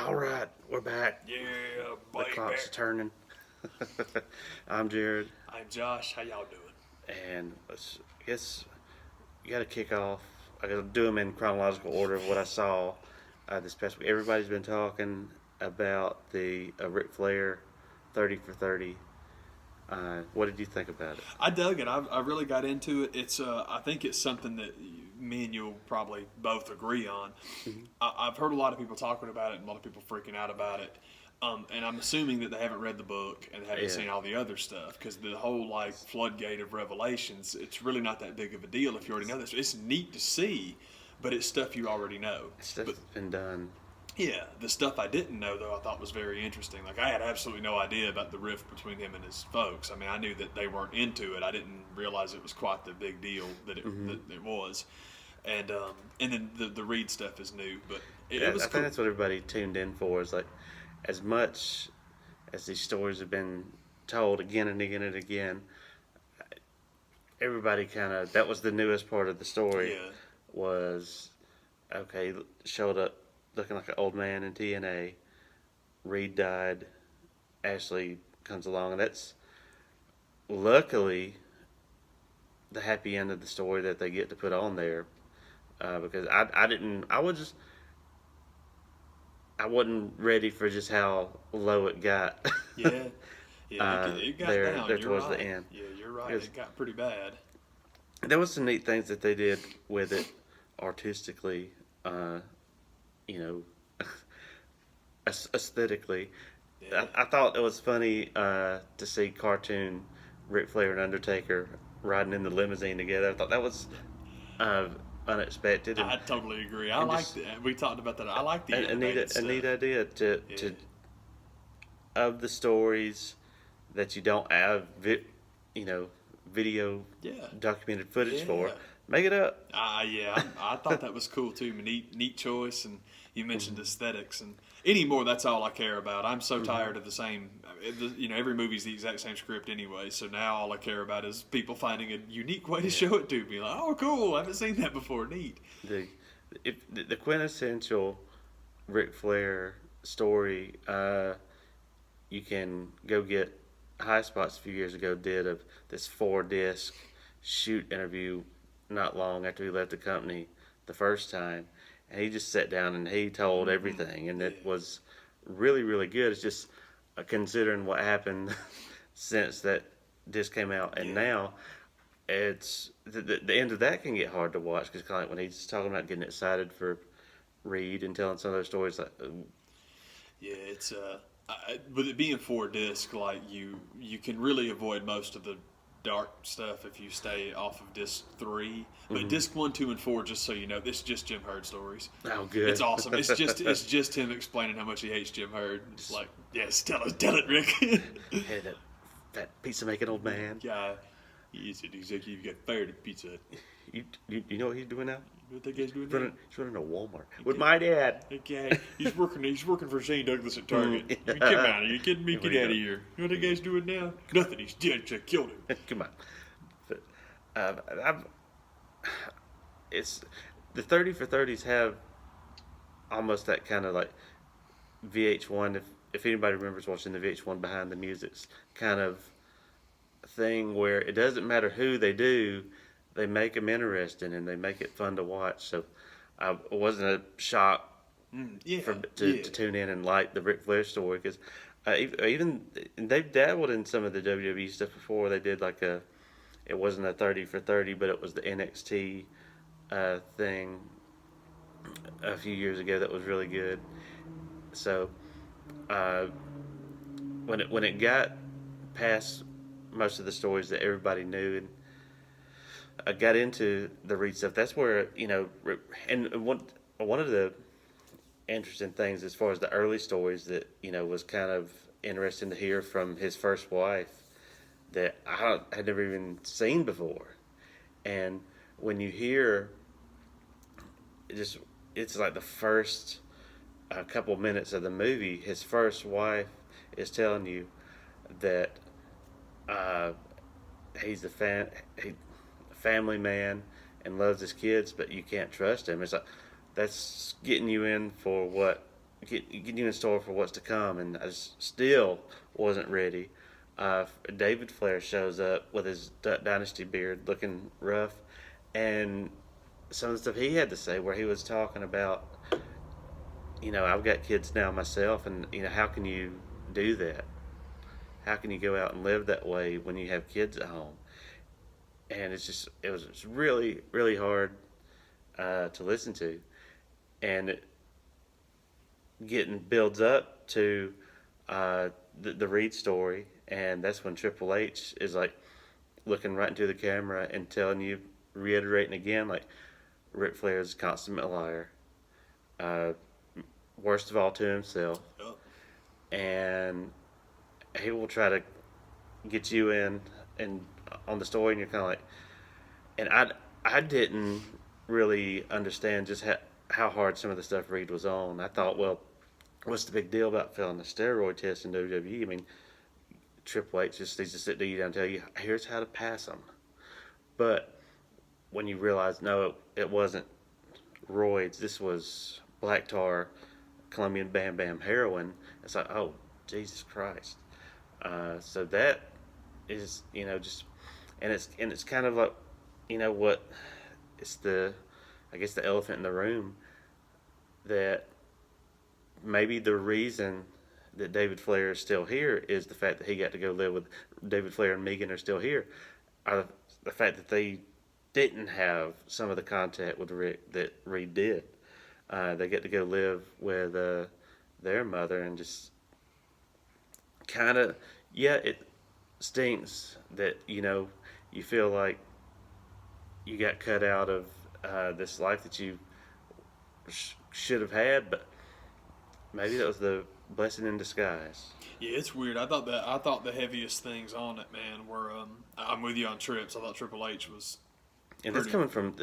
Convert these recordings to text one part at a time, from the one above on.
All right, we're back. Yeah, The baby. clock's turning. I'm Jared, I'm Josh. How y'all doing? and I guess you got to kick off. I got to do them in chronological order of what I saw this past week. Everybody's been talking about the Ric Flair 30 for 30. What did you think about it? I dug it. I really got into it. I think it's something that me and you'll probably both agree on. Mm-hmm. I've heard a lot of people talking about it and a lot of people freaking out about it. And I'm assuming that they haven't read the book and haven't Yeah, seen all the other stuff because the whole like floodgate of revelations, it's really not that big of a deal if you already know this. It's neat to see, but it's stuff you already know. stuff But has been done. yeah, the stuff I didn't know though I thought was very interesting. Like I had absolutely no idea about the rift between him and his folks. I mean, I knew that they weren't into it. I didn't realize it was quite the big deal that it was. And then the Reed stuff is new, but it I was think cool. that's what everybody tuned in for. Is like as much as these stories have been told again and again and again, everybody kind of that was the newest part of the story Yeah, was okay, showed up looking like an old man in TNA. Reed died. Ashley comes along, and that's luckily the happy end of the story that they get to put on there. Because I didn't, I wasn't ready for just how low it got. yeah, yeah. It got down. there You're towards the right. end. Yeah, you're right. Because It got pretty bad. there was some neat things that they did with it artistically, uh, you know, aesthetically. Yeah. I thought it was funny to see cartoon Ric Flair and Undertaker riding in the limousine together. I thought that was uh, unexpected I totally agree. I and like just that. We talked about that. I like the a neat animated a stuff. neat idea Yeah, to of the stories that you don't have you know video yeah, documented footage for. yeah. Make it up. Yeah, I thought that was cool too. Neat choice, and you mentioned Mm-hmm. aesthetics, and anymore that's all I care about. I'm so Mm-hmm. tired of the same. Every movie's the exact same script anyway. So now all I care about is people finding a unique way to Yeah. show it to me. Like, oh, cool! I haven't seen that before. Neat. The the quintessential Ric Flair story. You can go get High Spots a few years ago did of this 4 disc shoot interview not long after he left the company the first time, and he just sat down and he told everything, and Yeah, it was really good. It's just considering what happened since that disc came out, and yeah, now it's the end of that can get hard to watch because kind of like when he's talking about getting excited for Reed and telling some of those stories, like yeah. With it being 4 disc, like you can really avoid most of the dark stuff if you stay off of disc 3. But mm-hmm. disc 1, 2, and 4, just so you know, this is just Jim Herd stories. Oh, good. It's awesome. It's just him explaining how much he hates Jim Herd. It's like, yes, tell it, Rick. Hey, that pizza making old man. Guy, he's an executive. Got fired at Pizza Hut. You know what he's doing now? You know what that guy's doing now? He's running a Walmart with my dad. That guy, he's working for Shane Douglas at Target. Mm. Come on, are you kidding me? Here we Get out go. of here. You know what that guy's doing now? Nothing. He's dead. I killed him. Come on. But, I've, it's the 30 for 30s have almost that kind of like VH1. If anybody remembers watching the VH1 Behind the Music's kind of thing where it doesn't matter who they do, they make them interesting and they make it fun to watch. So it wasn't a shock Yeah, to tune in and like the Ric Flair story because even they've dabbled in some of the WWE stuff before. They did like it wasn't a 30 for 30, but it was the NXT thing a few years ago that was really good. So uh, when it got past most of the stories that everybody knew and I got into the Reed stuff, that's where and one of the interesting things as far as the early stories that was kind of interesting to hear from his first wife that I had never even seen before. And when you hear it's like the first couple minutes of the movie, his first wife is telling you that uh, he's a family man and loves his kids, but you can't trust him. It's like that's getting you in for what get you in store for what's to come, and still wasn't ready. David Flair shows up with his dynasty beard, looking rough, and some of the stuff he had to say, where he was talking about, I've got kids now myself, and how can you do that? How can you go out and live that way when you have kids at home? And it was just really, really hard to listen to, and it getting builds up to the Reed story, and that's when Triple H is like looking right into the camera and telling you, reiterating again, like Ric Flair is a consummate liar, worst of all to himself, and he will try to get you in and on the story, and you're kind of like, and I didn't really understand just how hard some of the stuff Reed was on. I thought, well, what's the big deal about failing the steroid test in WWE? I mean, Triple H just needs to sit you down and tell you, here's how to pass them. But when you realize, no, it wasn't roids, this was black tar, Colombian Bam Bam heroin, it's like, oh, Jesus Christ. So that is, just, and it's kind of like, what, it's I guess the elephant in the room, that maybe the reason that David Flair is still here is the fact that he got to go live with David Flair and Megan are still here, are the fact that they didn't have some of the contact with Rick that Reed did. They get to go live with their mother, and just kind of, it stinks that, you feel like you got cut out of this life that you should have had, but maybe that was the blessing in disguise. Yeah, it's weird. I thought the heaviest things on it, man, were I'm with you on Trips. I thought Triple H was, and that's coming from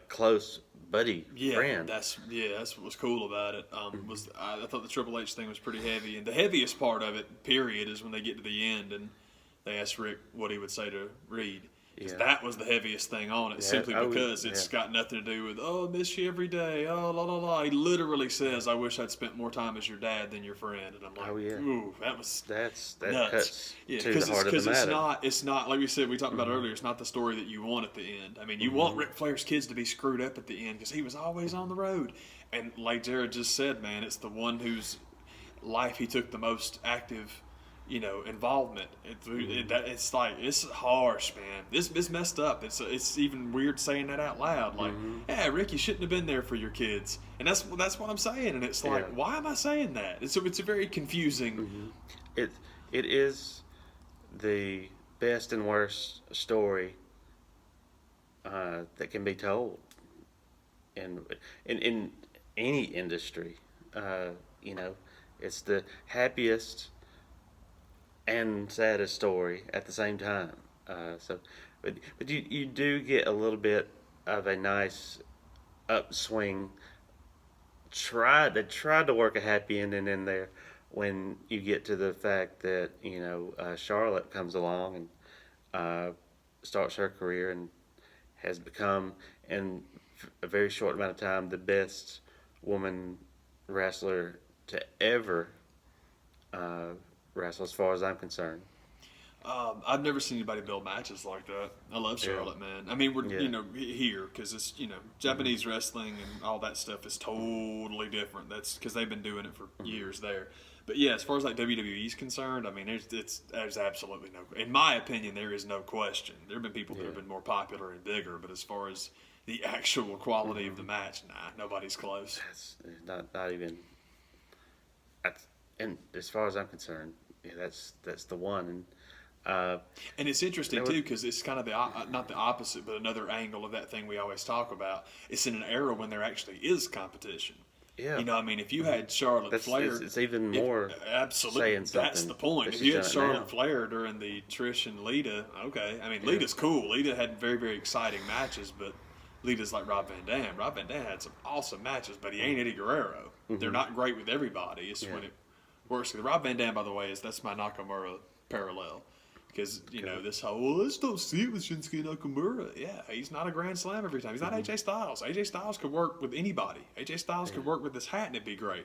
close buddy friend. That's what was cool about it. I thought the Triple H thing was pretty heavy, and the heaviest part of it, period, is when they get to the end and they ask Rick what he would say to Reed. Yeah. That was the heaviest thing on it, simply because it's got nothing to do with, I miss you every day, la la la. He literally says, I wish I'd spent more time as your dad than your friend. And I'm like, ooh, that nuts. Cuts to the heart of the matter. It's not, like we said, we talked about earlier, it's not the story that you want at the end. I mean, you want Ric Flair's kids to be screwed up at the end because he was always on the road. And like Jared just said, man, it's the one whose life he took the most active involvement. It's like, it's harsh, man. It's messed up. It's even weird saying that out loud. Like, yeah, Rick, you shouldn't have been there for your kids, and that's what I'm saying. And it's like, why am I saying that? It's a very confusing. It is the best and worst story that can be told, and in any industry. It's the happiest and saddest story at the same time. But you do get a little bit of a nice upswing. They tried to work a happy ending in there when you get to the fact that Charlotte comes along and starts her career and has become, in a very short amount of time, the best woman wrestler to ever wrestle, as far as I'm concerned. I've never seen anybody build matches like that. I love Charlotte, man. I mean, we're here because it's Japanese wrestling and all that stuff is totally different. That's because they've been doing it for years there. But yeah, as far as like WWE is concerned, I mean, there's absolutely no. In my opinion, there is no question. There have been people that have been more popular and bigger, but as far as the actual quality of the match, nobody's close. That's not even. And as far as I'm concerned, that's the one. And it's interesting too because it's kind of not the opposite, but another angle of that thing we always talk about. It's in an era when there actually is competition. Yeah, I mean, if you had Charlotte Flair, it's even more absolutely saying something. That's the point. If you had Charlotte Flair during the Trish and Lita, okay. I mean, Lita's cool. Lita had very, very exciting matches, but Lita's like Rob Van Dam. Rob Van Dam had some awesome matches, but he ain't Eddie Guerrero. They're not great with everybody. It's when it works. Rob Van Dam, by the way, that's my Nakamura parallel. Because, this whole, let's don't see it with Shinsuke Nakamura. Yeah, he's not a Grand Slam every time. He's not AJ Styles. AJ Styles could work with anybody. AJ Styles could work with this hat and it'd be great.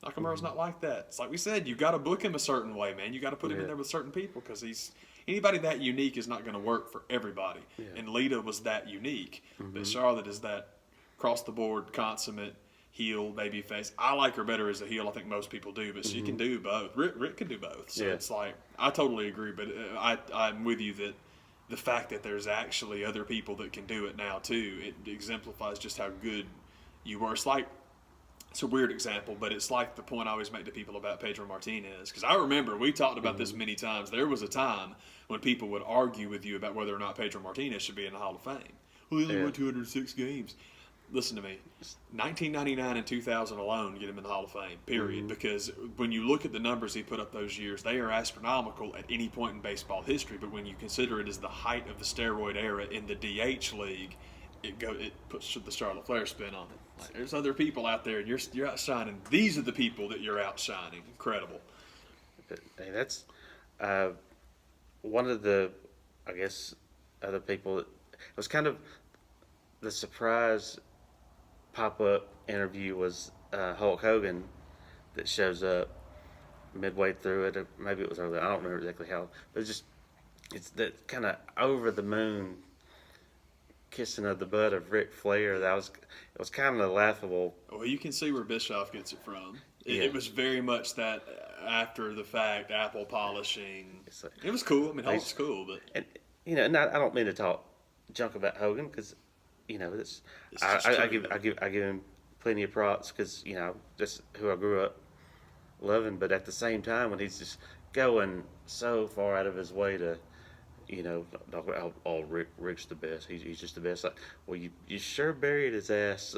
Nakamura's not like that. It's like we said, you got to book him a certain way, man. You got to put him in there with certain people because anybody that unique is not going to work for everybody. Yeah. And Lita was that unique, but Charlotte is that across the board consummate heel baby face. I like her better as a heel. I think most people do, but she can do both. Rick can do both. So it's like I totally agree, but I'm with you that the fact that there's actually other people that can do it now too, it exemplifies just how good you were. It's a weird example, but it's like the point I always make to people about Pedro Martinez. Because I remember we talked about this many times. There was a time when people would argue with you about whether or not Pedro Martinez should be in the Hall of Fame. Well, he only won 206 games. Listen to me. 1999 and 2000 alone get him in the Hall of Fame, period. Because when you look at the numbers he put up those years, they are astronomical at any point in baseball history. But when you consider it as the height of the steroid era in the DH league, it puts the Charlotte Flair spin on it. Like, there's other people out there, and you're outshining. These are the people that you're outshining. Incredible. But, hey, that's one of the, I guess, other people that it was kind of the surprise pop-up interview was Hulk Hogan that shows up midway through it, or maybe it was early. I don't remember exactly how, but it's that kind of over the moon kissing of the butt of Ric Flair. It was kind of laughable. Well, you can see where Bischoff gets it from. It was very much that after the fact apple polishing. Like, it was cool. I mean, Hulk's cool, but and I don't mean to talk junk about Hogan because I give him plenty of props because that's who I grew up loving. But at the same time, when he's just going so far out of his way to talk about Rick's the best. He's just the best. Like, well, you sure buried his ass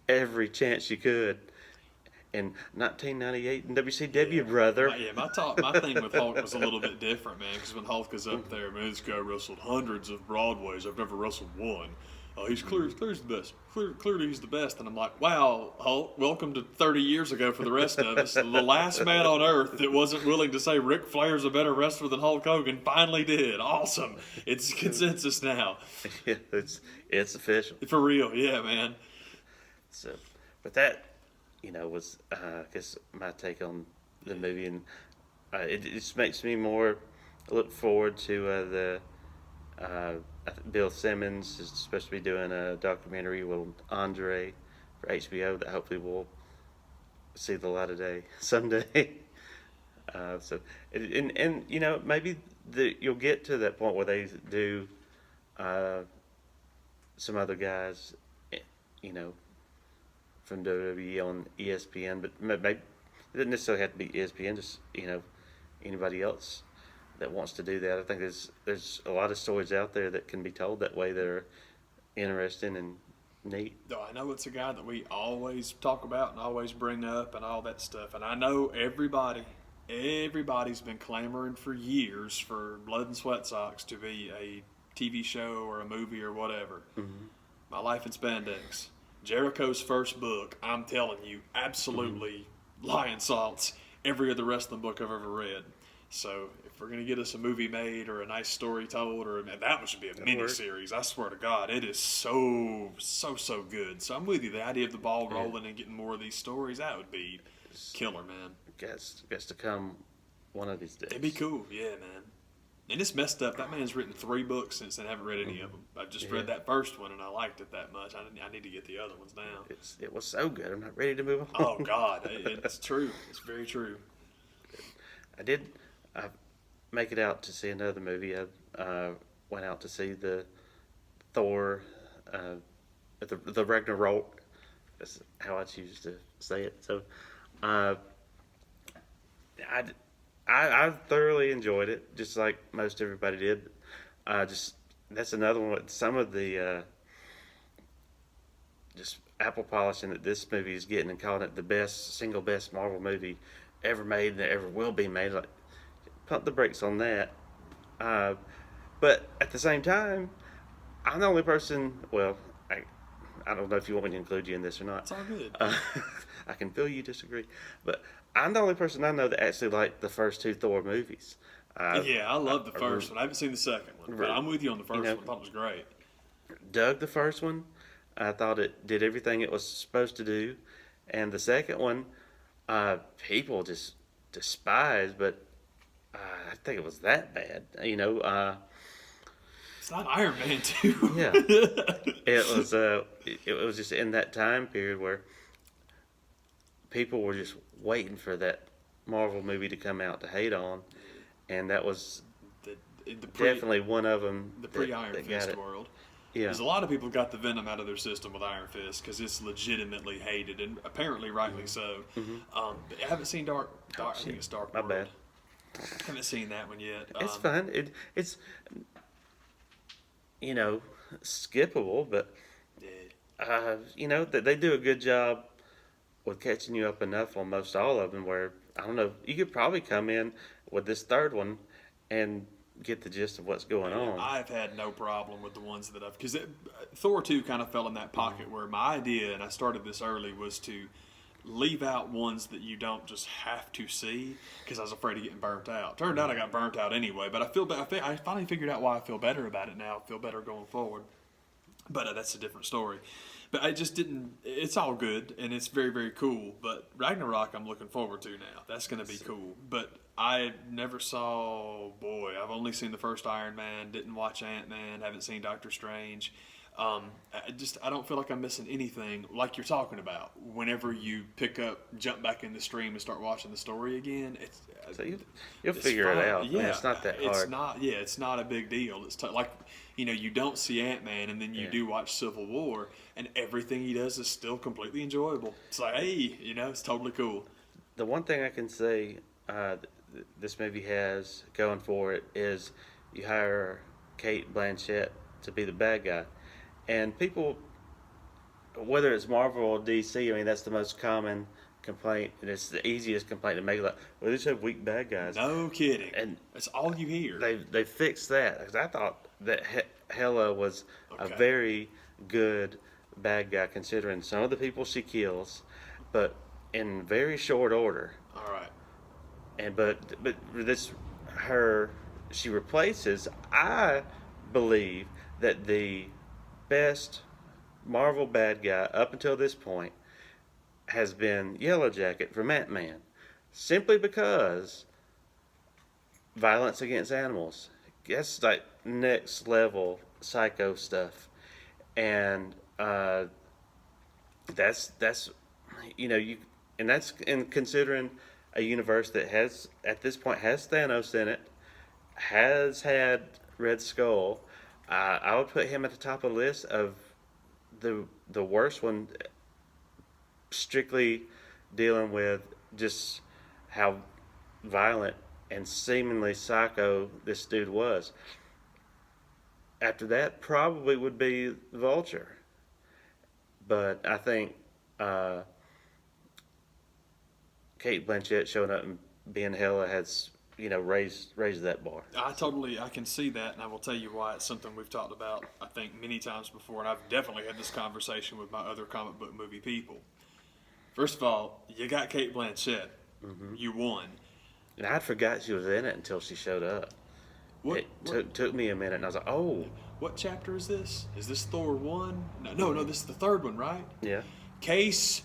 every chance you could in 1998 in WCW, brother. My thing with Hulk was a little bit different, man. Because when Hulk is up there, man, this guy wrestled hundreds of Broadways. I've never wrestled one. He's clearly the best. Clearly he's the best. And I'm like, wow, Hulk, welcome to 30 years ago for the rest of us. The last man on earth that wasn't willing to say Ric Flair's a better wrestler than Hulk Hogan finally did. Awesome. It's consensus now. Yeah, it's official. For real, yeah, man. So, but that, was, I guess, my take on the movie. And it just makes me more look forward to Bill Simmons is supposed to be doing a documentary with Andre for HBO that hopefully will see the light of day someday. Maybe you'll get to that point where they do some other guys, from WWE on ESPN, but maybe it doesn't necessarily have to be ESPN. Just anybody else that wants to do that. I think there's a lot of stories out there that can be told that way that are interesting and neat. I know it's a guy that we always talk about and always bring up and all that stuff. And I know everybody's been clamoring for years for Blood and Sweat Sox to be a TV show or a movie or whatever. Mm-hmm. My Life in Spandex. Jericho's first book, I'm telling you, absolutely lion salts every other wrestling book I've ever read. So if we're going to get us a movie made or a nice story told, that one should be a mini-series. I swear to God, it is so good. So I'm with you. The idea of the ball rolling and getting more of these stories, that would be killer, man. Gets to come one of these days. It'd be cool, yeah, man. And it's messed up. That man's written 3 books since I haven't read any of them. I just read that first one, and I liked it that much. I need to get the other ones now. It was so good. I'm not ready to move on. Oh, God. It's true. It's very true. I make it out to see another movie. I went out to see the Thor, the Ragnarok. That's how I choose to say it. So, I thoroughly enjoyed it, just like most everybody did. That's another one with some of the just apple polishing that this movie is getting and calling it the single best Marvel movie ever made and that ever will be made. Like, pump the brakes on that. But at the same time, I'm the only person. Well, I don't know if you want me to include you in this or not. It's all good. I can feel you disagree, but I'm the only person I know that actually liked the first 2 Thor movies. I love the first one. I haven't seen the second one, but I'm with you on the first one. I thought it was great. Dug the first one. I thought it did everything it was supposed to do, and the second one, people just despise, but I think it was that bad. It's not Iron Man 2. Yeah, it was just in that time period where people were just waiting for that Marvel movie to come out to hate on, and that was definitely one of them. The pre-Iron Fist world. Yeah, Because a lot of people got the venom out of their system with Iron Fist because it's legitimately hated and apparently rightly so. But I haven't seen I think it's Dark my World. bad. Haven't seen that one yet. It's fine. It's skippable, but that they do a good job with catching you up enough on most all of them. Where I don't know, you could probably come in with this third one and get the gist of what's going on. I've had no problem with the ones that I've because Thor 2 kind of fell in that pocket where my idea, and I started this early, was to leave out ones that you don't just have to see because I was afraid of getting burnt out. Turned out I got burnt out anyway, but I finally figured out why I feel better about it now. I feel better going forward. But that's a different story. But I just didn't. It's all good and it's very, very cool. But Ragnarok, I'm looking forward to now. That's going to be cool. But I never saw. Boy, I've only seen the first Iron Man. Didn't watch Ant-Man. Haven't seen Doctor Strange. I don't feel like I'm missing anything like you're talking about. Whenever you jump back in the stream and start watching the story again, you'll figure it out. Yeah, it's not that hard. It's not a big deal. It's like you don't see Ant-Man and then you do watch Civil War and everything he does is still completely enjoyable. It's like, hey, it's totally cool. The one thing I can say this movie has going for it is you hire Kate Blanchett to be the bad guy. And people, whether it's Marvel or DC, I mean, that's the most common complaint, and it's the easiest complaint to make. Like, well, they just have weak bad guys. No kidding. And that's all you hear. They fixed that. Because I thought that Hela was a very good bad guy, considering some of the people she kills, but in very short order. All right. And but she replaces. I believe that the best Marvel bad guy up until this point has been Yellow Jacket from Ant-Man, simply because violence against animals. That's like next level psycho stuff, and that's in considering a universe that has at this point has Thanos in it, has had Red Skull. I would put him at the top of the list of the worst one, strictly dealing with just how violent and seemingly psycho this dude was. After that, probably would be Vulture. But I think Kate Blanchett showing up and being Hela has raised that bar. I can see that, and I will tell you why. It's something we've talked about, I think, many times before, and I've definitely had this conversation with my other comic book movie people. First of all, you got Kate Blanchett. Mm-hmm. You won. And I forgot she was in it until she showed up. Took me a minute, and I was like, oh. What chapter is this? Is this Thor 1? No, this is the third one, right? Yeah. Case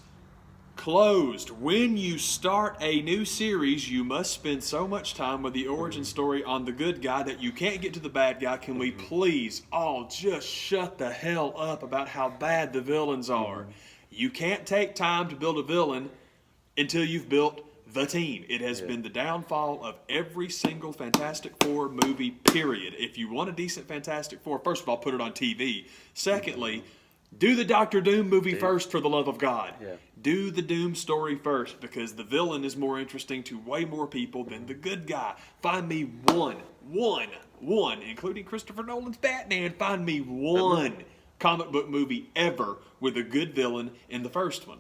closed. When you start a new series, you must spend so much time with the origin story on the good guy that you can't get to the bad guy. Can we please all just shut the hell up about how bad the villains are? You can't take time to build a villain until you've built the team. It has been the downfall of every single Fantastic Four movie, period. If you want a decent Fantastic Four, first of all, put it on TV. Secondly, do the Doctor Doom movie first, for the love of God. Yeah. Do the Doom story first, because the villain is more interesting to way more people than the good guy. Find me one, including Christopher Nolan's Batman, find me one comic book movie ever with a good villain in the first one.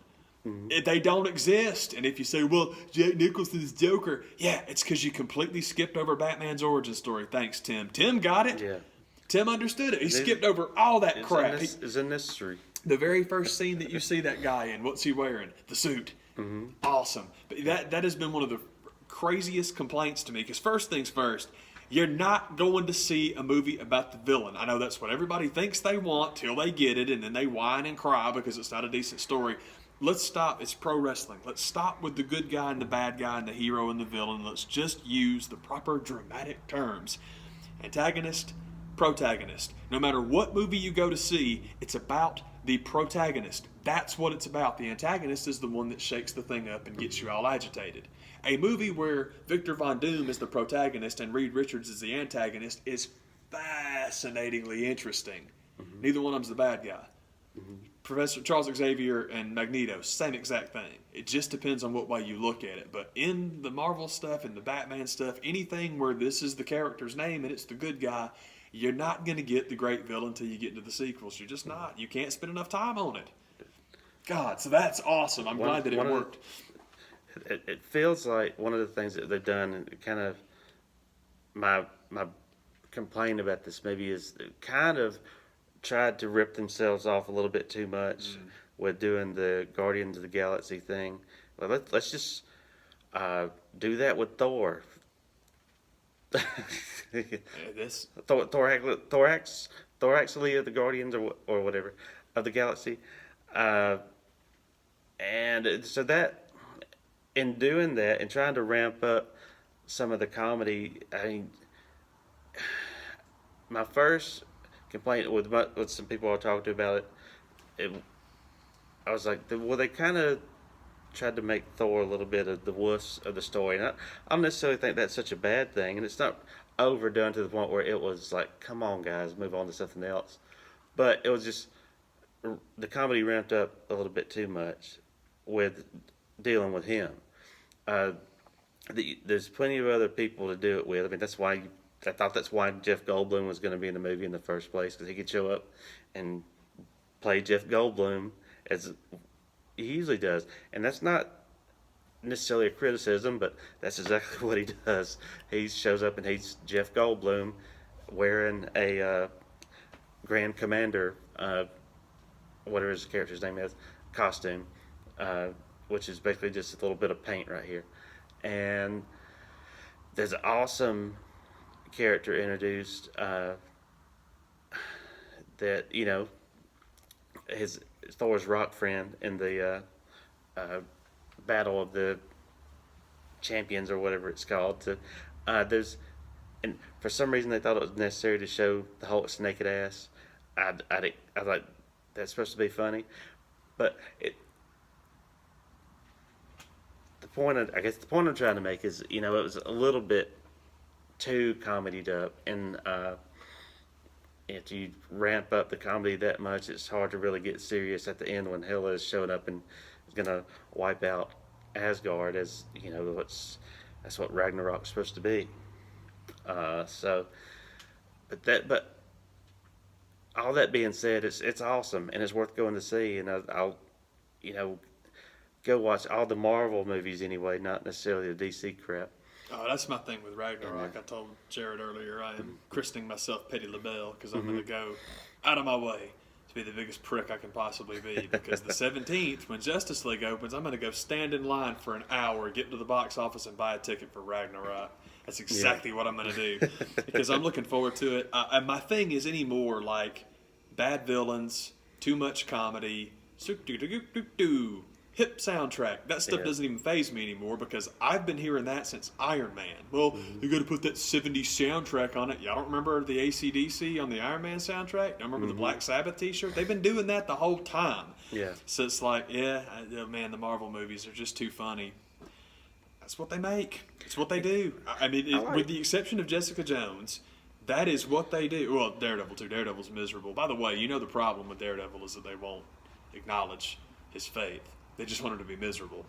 They don't exist. And if you say, well, Jack Nicholson's Joker, yeah, it's because you completely skipped over Batman's origin story. Thanks, Tim. Tim got it. Yeah. Tim understood it. He skipped over all that crap. It's unnecessary. The very first scene that you see that guy in, what's he wearing? The suit. Mm-hmm. Awesome. But that has been one of the craziest complaints to me. Because first things first, you're not going to see a movie about the villain. I know that's what everybody thinks they want till they get it, and then they whine and cry because it's not a decent story. let's stop. It's pro wrestling. Let's stop with the good guy and the bad guy and the hero and the villain. Let's just use the proper dramatic terms. Antagonist, protagonist. No matter what movie you go to see, it's about the protagonist. That's what it's about. The antagonist is the one that shakes the thing up and gets you all agitated. A movie where Victor Von Doom is the protagonist and Reed Richards is the antagonist is fascinatingly interesting. Mm-hmm. Neither one of them's the bad guy. Mm-hmm. Professor Charles Xavier and Magneto, same exact thing. It just depends on what way you look at it. But in the Marvel stuff and the Batman stuff, anything where this is the character's name and it's the good guy, you're not going to get the great villain until you get into the sequels. You're just not. You can't spend enough time on it. God, so that's awesome. I'm glad that it worked. It feels like one of the things that they've done, and kind of my complaint about this movie is kind of tried to rip themselves off a little bit too much with doing the Guardians of the Galaxy thing. Well, let's just do that with Thor. Thor actually of the Guardians or whatever of the Galaxy, and so that in doing that and trying to ramp up some of the comedy, I mean, my first complaint with some people I talked to about it, I was like, well, they kind of tried to make Thor a little bit of the wuss of the story. And I don't necessarily think that's such a bad thing, and it's not overdone to the point where it was like, come on, guys, move on to something else. But it was just the comedy ramped up a little bit too much with dealing with him. There's plenty of other people to do it with. I mean, I thought that's why Jeff Goldblum was going to be in the movie in the first place, because he could show up and play Jeff Goldblum as he usually does. And that's not necessarily a criticism, but that's exactly what he does. He shows up and he's Jeff Goldblum wearing a Grand Commander, whatever his character's name is, costume, which is basically just a little bit of paint right here. And there's an awesome character introduced that, you know, his Thor's rock friend in the Battle of the Champions or whatever it's called. And for some reason they thought it was necessary to show the Hulk's naked ass. I was like, that's supposed to be funny, but the point I'm trying to make is, you know, it was a little bit too comedied up, and if you ramp up the comedy that much, it's hard to really get serious at the end when Hela is showing up and is gonna wipe out Asgard, as you know, that's what Ragnarok's supposed to be. But all that being said, it's awesome and it's worth going to see, and I'll you know, go watch all the Marvel movies anyway, not necessarily the DC crap. Oh, that's my thing with Ragnarok. I told Jared earlier I am christening myself Petty LaBelle because I'm going to go out of my way to be the biggest prick I can possibly be, because the 17th, when Justice League opens, I'm going to go stand in line for an hour, get to the box office, and buy a ticket for Ragnarok. That's exactly what I'm going to do, because I'm looking forward to it. And my thing is anymore like bad villains, too much comedy, hip soundtrack. That stuff doesn't even faze me anymore, because I've been hearing that since Iron Man. Well, you got to put that 70s soundtrack on it. Y'all don't remember the AC/DC on the Iron Man soundtrack? Don't remember the Black Sabbath t-shirt? They've been doing that the whole time. Yeah. So it's like, man, the Marvel movies are just too funny. That's what they make. It's what they do. I mean, with the exception of Jessica Jones, that is what they do. Well, Daredevil too. Daredevil's miserable. By the way, you know the problem with Daredevil is that they won't acknowledge his faith. They just want him to be miserable.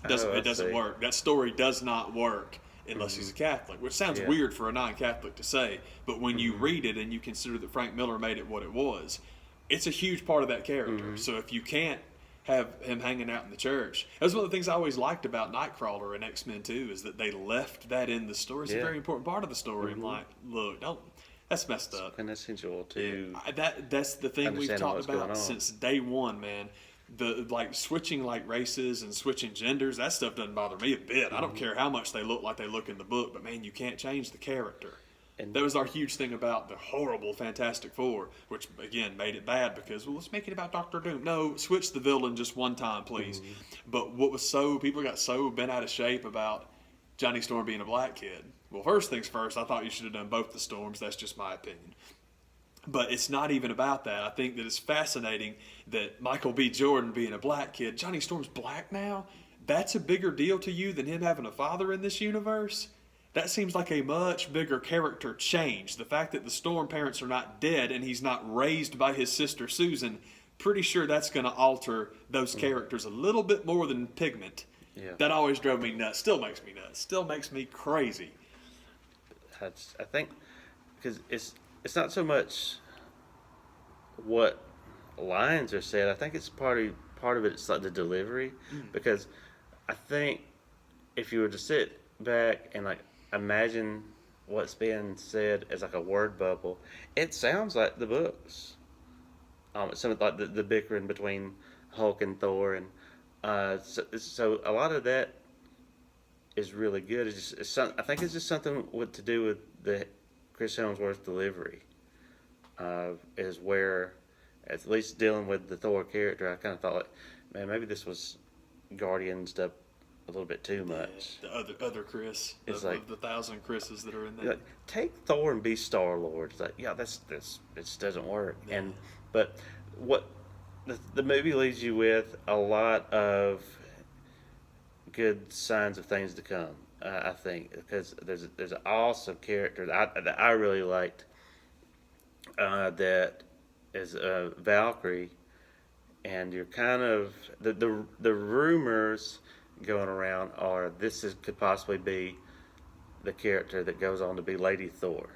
It doesn't work. That story does not work unless he's a Catholic, which sounds weird for a non-Catholic to say. But when you read it and you consider that Frank Miller made it what it was, it's a huge part of that character. So if you can't have him hanging out in the church, that's one of the things I always liked about Nightcrawler and X-Men 2, is that they left that in the story. It's a very important part of the story. I'm like, look, that's messed up. And essential to that's the thing we've talked about since day one, man. The switching races and switching genders, that stuff doesn't bother me a bit. I don't care how much they look like they look in the book, but man, you can't change the character. And that was our huge thing about the horrible Fantastic Four, which again made it bad because, well, let's make it about Doctor Doom. No, switch the villain just one time, please. But what was people got so bent out of shape about Johnny Storm being a black kid. Well, first things first, I thought you should have done both the Storms. That's just my opinion. But it's not even about that. I think that it's fascinating that Michael B. Jordan being a black kid, Johnny Storm's black now, that's a bigger deal to you than him having a father in this universe? That seems like a much bigger character change. The fact that the Storm parents are not dead and he's not raised by his sister Susan, pretty sure that's going to alter those characters a little bit more than Pigment. Yeah. That always drove me nuts. Still makes me nuts. Still makes me crazy. I think because it's not so much what lines are said. I think it's part of it. It's like the delivery, because I think if you were to sit back and like imagine what's being said as like a word bubble, it sounds like the books. Some like the bickering between Hulk and Thor, and so a lot of that is really good. I think it's just something to do with the Chris Hemsworth's delivery. Is where, at least dealing with the Thor character, I kind of thought, like, man, maybe this was Guardians up a little bit too much. Yeah, the other Chris, It's of the 1,000 Chris's that are in there. Like, take Thor and be Star-Lord. It's like, yeah, this it doesn't work. Yeah. But what the movie leaves you with a lot of good signs of things to come. I think, because there's an awesome character that I really liked. That is Valkyrie, and you're kind of the rumors going around are could possibly be the character that goes on to be Lady Thor,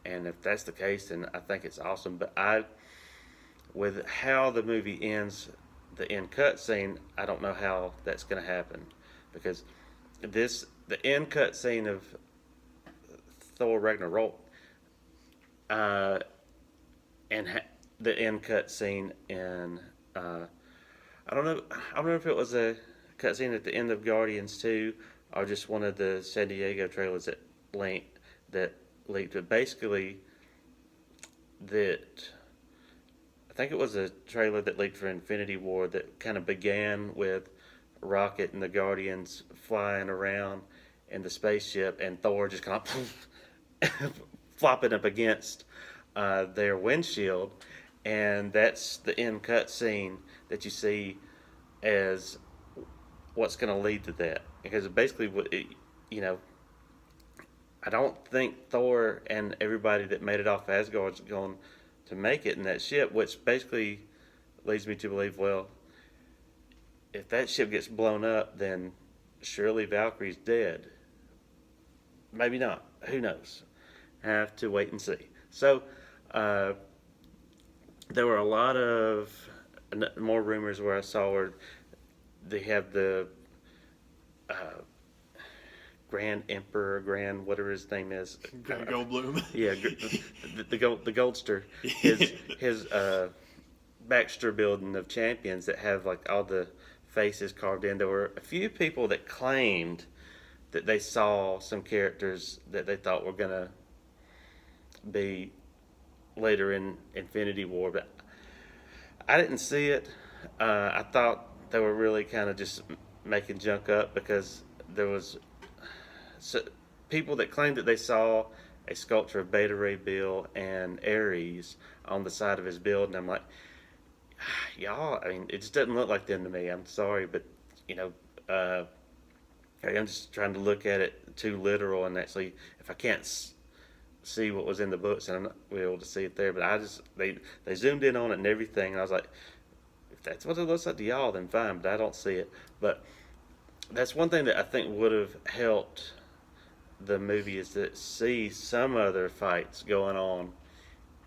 and if that's the case, then I think it's awesome. But with how the movie ends, the end cut scene, I don't know how that's going to happen, because the end cut scene of Thor Ragnarok, the end cut scene in I don't know if it was a cut scene at the end of Guardians 2 or just one of the San Diego trailers that leaked. But basically, I think it was a trailer that leaked for Infinity War that kind of began with Rocket and the Guardians flying around in the spaceship, and Thor just kind of flopping up against their windshield, and that's the end cut scene that you see as what's going to lead to that. Because basically, I don't think Thor and everybody that made it off Asgard is going to make it in that ship, which basically leads me to believe, well, if that ship gets blown up, then surely Valkyrie's dead. Maybe not. Who knows? Have to wait and see. So, there were a lot of more rumors where I saw where they have the Grand Emperor, whatever his name is, Grand Goldblum. Yeah, the Goldster. His Baxter building of champions that have like all the faces carved in. There were a few people that claimed that they saw some characters that they thought were gonna be later in Infinity War, but I didn't see it. I thought they were really kind of just making junk up, because there was people that claimed that they saw a sculpture of Beta Ray Bill and Ares on the side of his building. I'm like, y'all, I mean, it just doesn't look like them to me. I'm sorry, but I'm just trying to look at it too literal, and actually, if I can't see what was in the books, and I'm not able to see it there, but they zoomed in on it and everything, and I was like, if that's what it looks like to y'all, then fine, but I don't see it. But that's one thing that I think would have helped the movie, is to see some other fights going on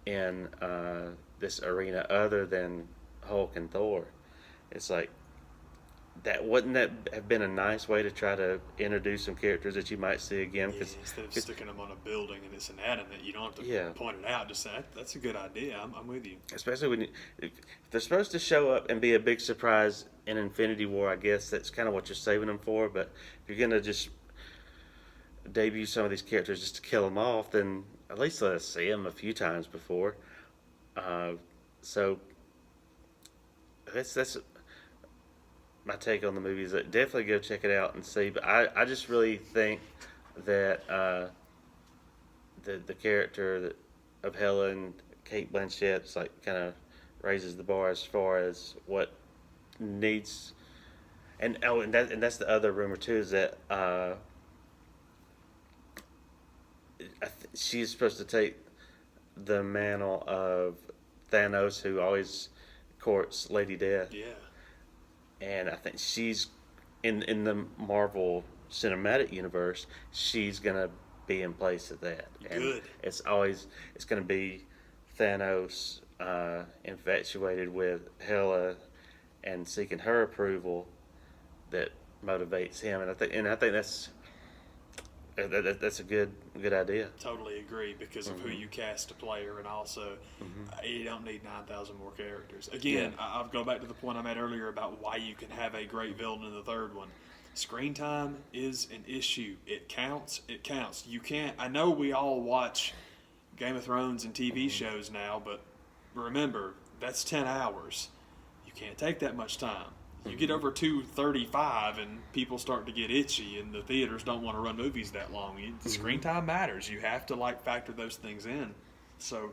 in this arena other than Hulk and Thor. It's like, wouldn't that have been a nice way to try to introduce some characters that you might see again? Yeah, instead of sticking them on a building and it's inanimate, you don't have to Yeah. point it out. Just say, that's a good idea. I'm with you. Especially when if they're supposed to show up and be a big surprise in Infinity War, I guess that's kind of what you're saving them for. But if you're going to just debut some of these characters just to kill them off, then at least let us see them a few times before. Uh, so that's my take on the movie. Is that definitely go check it out and see. But I just really think that the character of Helen, Kate Blanchett's like kind of raises the bar as far as what needs. And that's the other rumor too, is that she's supposed to take the mantle of Thanos, who always courts Lady Death. Yeah. And I think she's in the Marvel Cinematic Universe. She's gonna be in place of that. And Good. it's gonna be Thanos infatuated with Hela and seeking her approval that motivates him. And I think that's a good idea. Totally agree, because of who you cast to player, and also you don't need 9,000 more characters. Again, I'll go back to the point I made earlier about why you can have a great villain in the third one. Screen time is an issue. It counts. It counts. You can't. I know we all watch Game of Thrones and TV shows now, but remember, that's 10 hours. You can't take that much time. You get over 2:35 and people start to get itchy, and the theaters don't want to run movies that long. Screen time matters. You have to factor those things in. So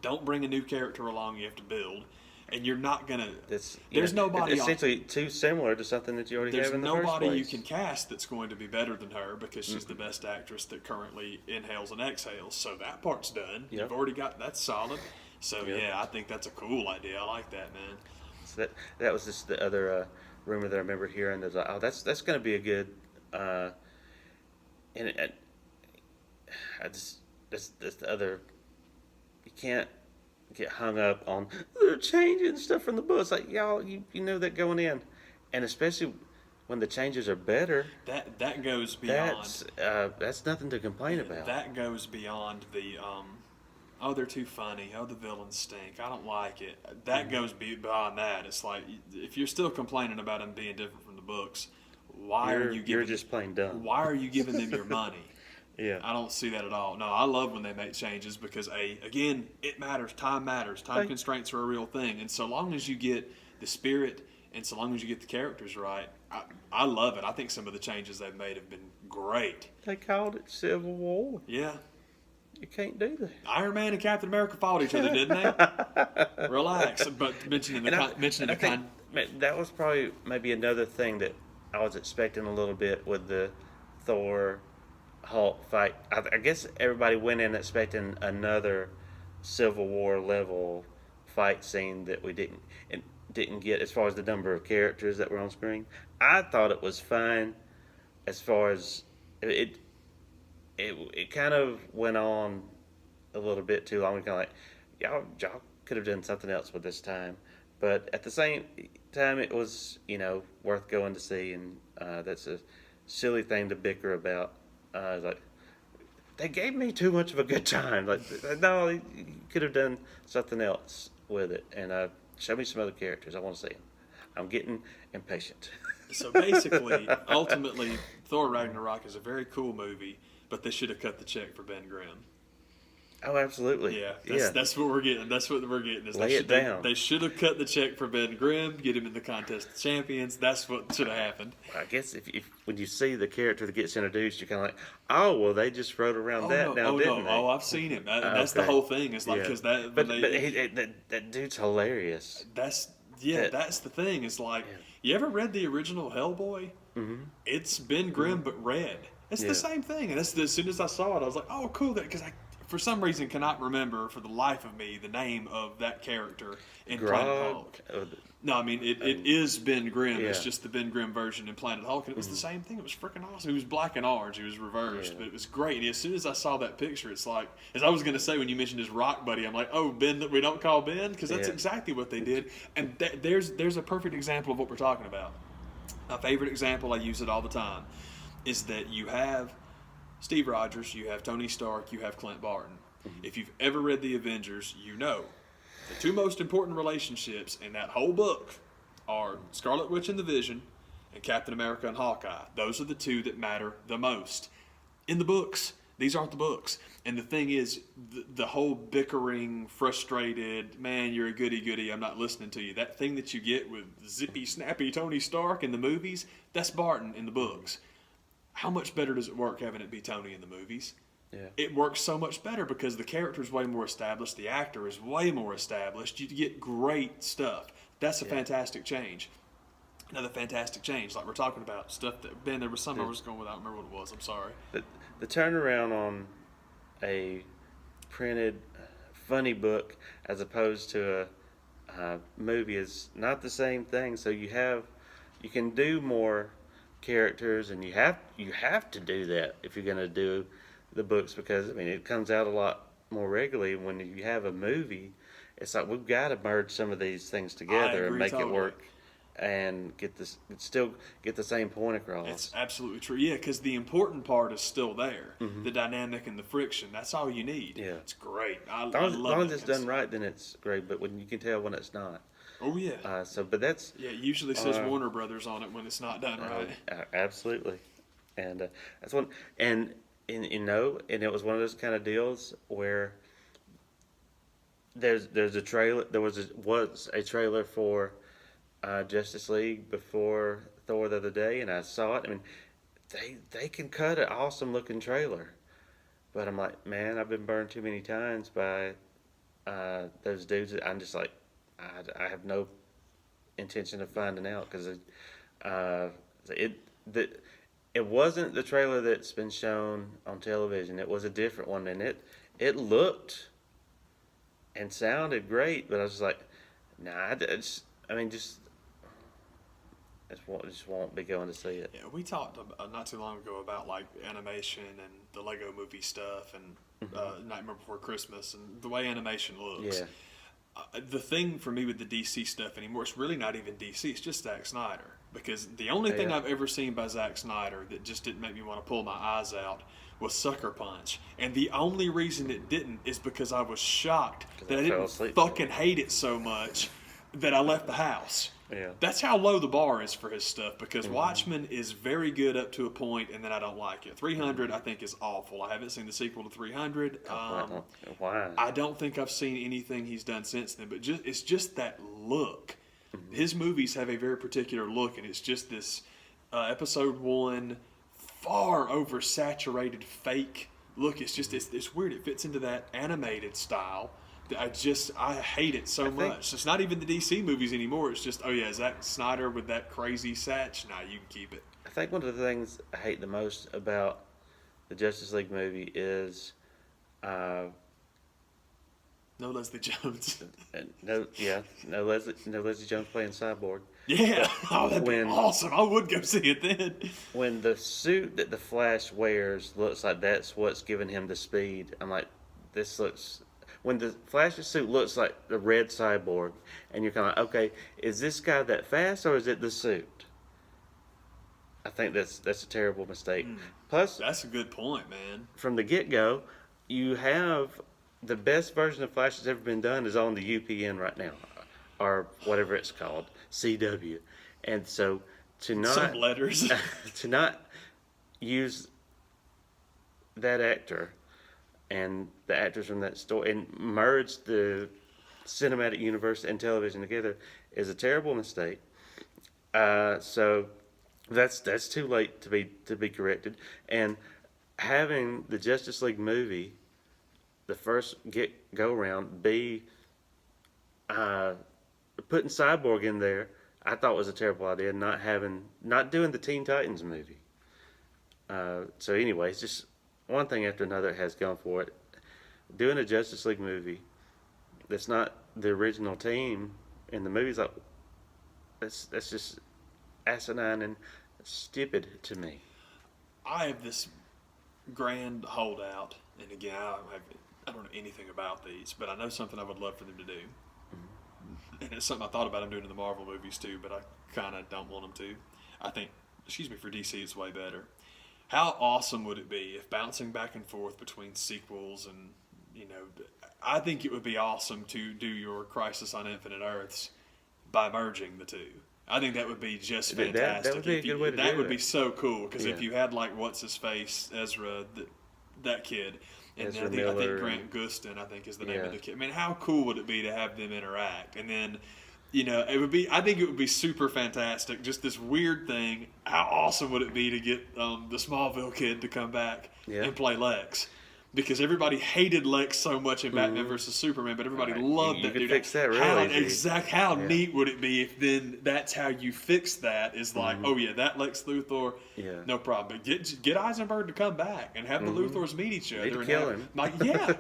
don't bring a new character along. You have to build, and you're not gonna. There's nobody. Essentially, too similar to something that you already have in the first place. There's nobody you can cast that's going to be better than her, because she's the best actress that currently inhales and exhales. So that part's done. You've already got that's solid. So yeah, I think that's a cool idea. I like that, man. So that was just the other rumor that I remember hearing. There's like, that's going to be a good, and that's the other. You can't get hung up on they're changing stuff from the books. Like y'all, you know that going in, and especially when the changes are better. That goes beyond. That's nothing to complain about. That goes beyond the. Oh, they're too funny. Oh, the villains stink. I don't like it. That goes beyond that. It's like, if you're still complaining about them being different from the books, you're just plain dumb. Why are you giving them your money? Yeah. I don't see that at all. No, I love when they make changes, because again, it matters. Time matters. Time constraints are a real thing. And so long as you get the spirit and so long as you get the characters right, I love it. I think some of the changes they've made have been great. They called it Civil War. Yeah. You can't do that. Iron Man and Captain America fought each other, didn't they? Relax. But mentioning that was probably maybe another thing that I was expecting a little bit with the Thor Hulk fight. I guess everybody went in expecting another Civil War level fight scene that we didn't get as far as the number of characters that were on screen. I thought it was fine as far as it kind of went on a little bit too long. Kind of like, y'all could have done something else with this time. But at the same time, it was, worth going to see. And that's a silly thing to bicker about. Like, they gave me too much of a good time. Like, no, you could have done something else with it. And show me some other characters. I want to see them. I'm getting impatient. So basically, ultimately, Thor Ragnarok is a very cool movie. But they should have cut the check for Ben Grimm. Oh, absolutely. Yeah, that's what we're getting. That's what we're getting. Lay it down. They should have cut the check for Ben Grimm, get him in the Contest of Champions. That's what should have happened. I guess if when you see the character that gets introduced, you're kind of like, oh, well, they just wrote around didn't they? Oh, I've seen him. That's the whole thing. It's like, because that. But that dude's hilarious. That's the thing. It's like, you ever read the original Hellboy? Mm-hmm. It's Ben Grimm, but red. It's the same thing, and as soon as I saw it, I was like, "Oh, cool!" Because I, for some reason, cannot remember for the life of me the name of that character in Planet Hulk. No, I mean it is Ben Grimm. Yeah. It's just the Ben Grimm version in Planet Hulk, and it was the same thing. It was freaking awesome. He was black and orange. He was reversed, but it was great. And as soon as I saw that picture, it's like, as I was going to say when you mentioned his rock buddy, I'm like, "Oh, Ben, that we don't call Ben," because that's exactly what they did. And there's a perfect example of what we're talking about. My favorite example, I use it all the time, is that you have Steve Rogers, you have Tony Stark, you have Clint Barton. If you've ever read the Avengers, you know the two most important relationships in that whole book are Scarlet Witch and the Vision and Captain America and Hawkeye. Those are the two that matter the most. in the books. These aren't the books. And the thing is, the whole bickering, frustrated, man, you're a goody-goody, I'm not listening to you. That thing that you get with zippy, snappy Tony Stark in the movies, that's Barton in the books. How much better does it work having it be Tony in the movies? Yeah. It works so much better because the character is way more established. The actor is way more established. You get great stuff. That's a fantastic change. Another fantastic change, like we're talking about stuff that Ben. There was something I was going with. I don't remember what it was. I'm sorry. The turnaround on a printed funny book as opposed to a movie is not the same thing. So you can do more characters, and you have to do that if you're going to do the books, because I mean it comes out a lot more regularly. When you have a movie, it's like we've got to merge some of these things together and make it work and still get the same point across. It's absolutely true. Yeah, because the important part is still there. The dynamic and the friction. That's all you need. Yeah. It's great. I As love long it. as it's done right, then it's great. But when you can tell when it's not. Oh, yeah. But that's... Yeah, it usually says Warner Brothers on it when it's not done right. Absolutely. And that's one... And it was one of those kind of deals where there's a trailer... There was a trailer for... Justice League before Thor the other day, and I saw it. I mean, they can cut an awesome looking trailer, but I'm like, man, I've been burned too many times by those dudes. I'm just like, I have no intention of finding out, because it wasn't the trailer that's been shown on television. It was a different one, and it looked and sounded great, but I was just like, nah, just won't be going to see it. Yeah, we talked not too long ago about like animation and the Lego movie stuff and Nightmare Before Christmas and the way animation looks. Yeah. The thing for me with the DC stuff anymore, it's really not even DC, it's just Zack Snyder. Because the only thing I've ever seen by Zack Snyder that just didn't make me want to pull my eyes out was Sucker Punch. And the only reason it didn't is because I was shocked that I didn't fucking hate it so much that I left the house. Yeah. That's how low the bar is for his stuff, because Watchmen is very good up to a point, and then I don't like it. 300, I think, is awful. I haven't seen the sequel to 300. Why? I don't think I've seen anything he's done since then, but it's just that look. His movies have a very particular look, and it's just this episode 1 far oversaturated fake look. It's just it's weird. It fits into that animated style. I hate it so much. It's not even the DC movies anymore. It's just, Zack Snyder with that crazy satch. Nah, you can keep it. I think one of the things I hate the most about the Justice League movie is no Leslie Jones. no Leslie Jones playing Cyborg. Yeah, that'd be awesome. I would go see it then. When the suit that the Flash wears looks like that's what's giving him the speed, I'm like, this looks... When the Flash's suit looks like the red Cyborg, and you're kind of like, okay, is this guy that fast, or is it the suit? I think that's a terrible mistake. Plus, that's a good point, man. From the get-go, you have the best version of Flash that's ever been done is on the UPN right now, or whatever it's called, CW. And so some letters to not use that actor and the actors from that story and merge the cinematic universe and television together is a terrible mistake. So that's too late to be corrected. And having the Justice League movie, the first go round, be putting Cyborg in there, I thought was a terrible idea. Not doing the Teen Titans movie. So anyway, it's just one thing after another has gone for it. Doing a Justice League movie that's not the original team in the movies, like that's just asinine and stupid to me. I have this grand holdout, and again, I don't know anything about these, but I know something I would love for them to do. And it's something I thought about them doing in the Marvel movies too, but I kind of don't want them to. I think, for DC, it's way better. How awesome would it be if bouncing back and forth between sequels and, I think it would be awesome to do your Crisis on Infinite Earths by merging the two. I think that would be just That fantastic. would be a good way to That do would it. be so cool because if Yeah. you had like what's his face Ezra, that kid, and Ezra I think Miller Grant Gustin, I think is the name Yeah. of the kid. I mean, how cool would it be to have them interact? And then, it would be. I think it would be super fantastic. Just this weird thing. How awesome would it be to get the Smallville kid to come back Yeah. and play Lex? Because everybody hated Lex so much in Batman versus Superman, but everybody Right. loved You that could dude. fix that real how easy. how Yeah. neat would it be if then that's how you fix that? Is like, oh yeah, that Lex Luthor, Yeah. no problem. But get Eisenberg to come back and have the Luthors meet each other. Need to and kill have, him. Like, yeah.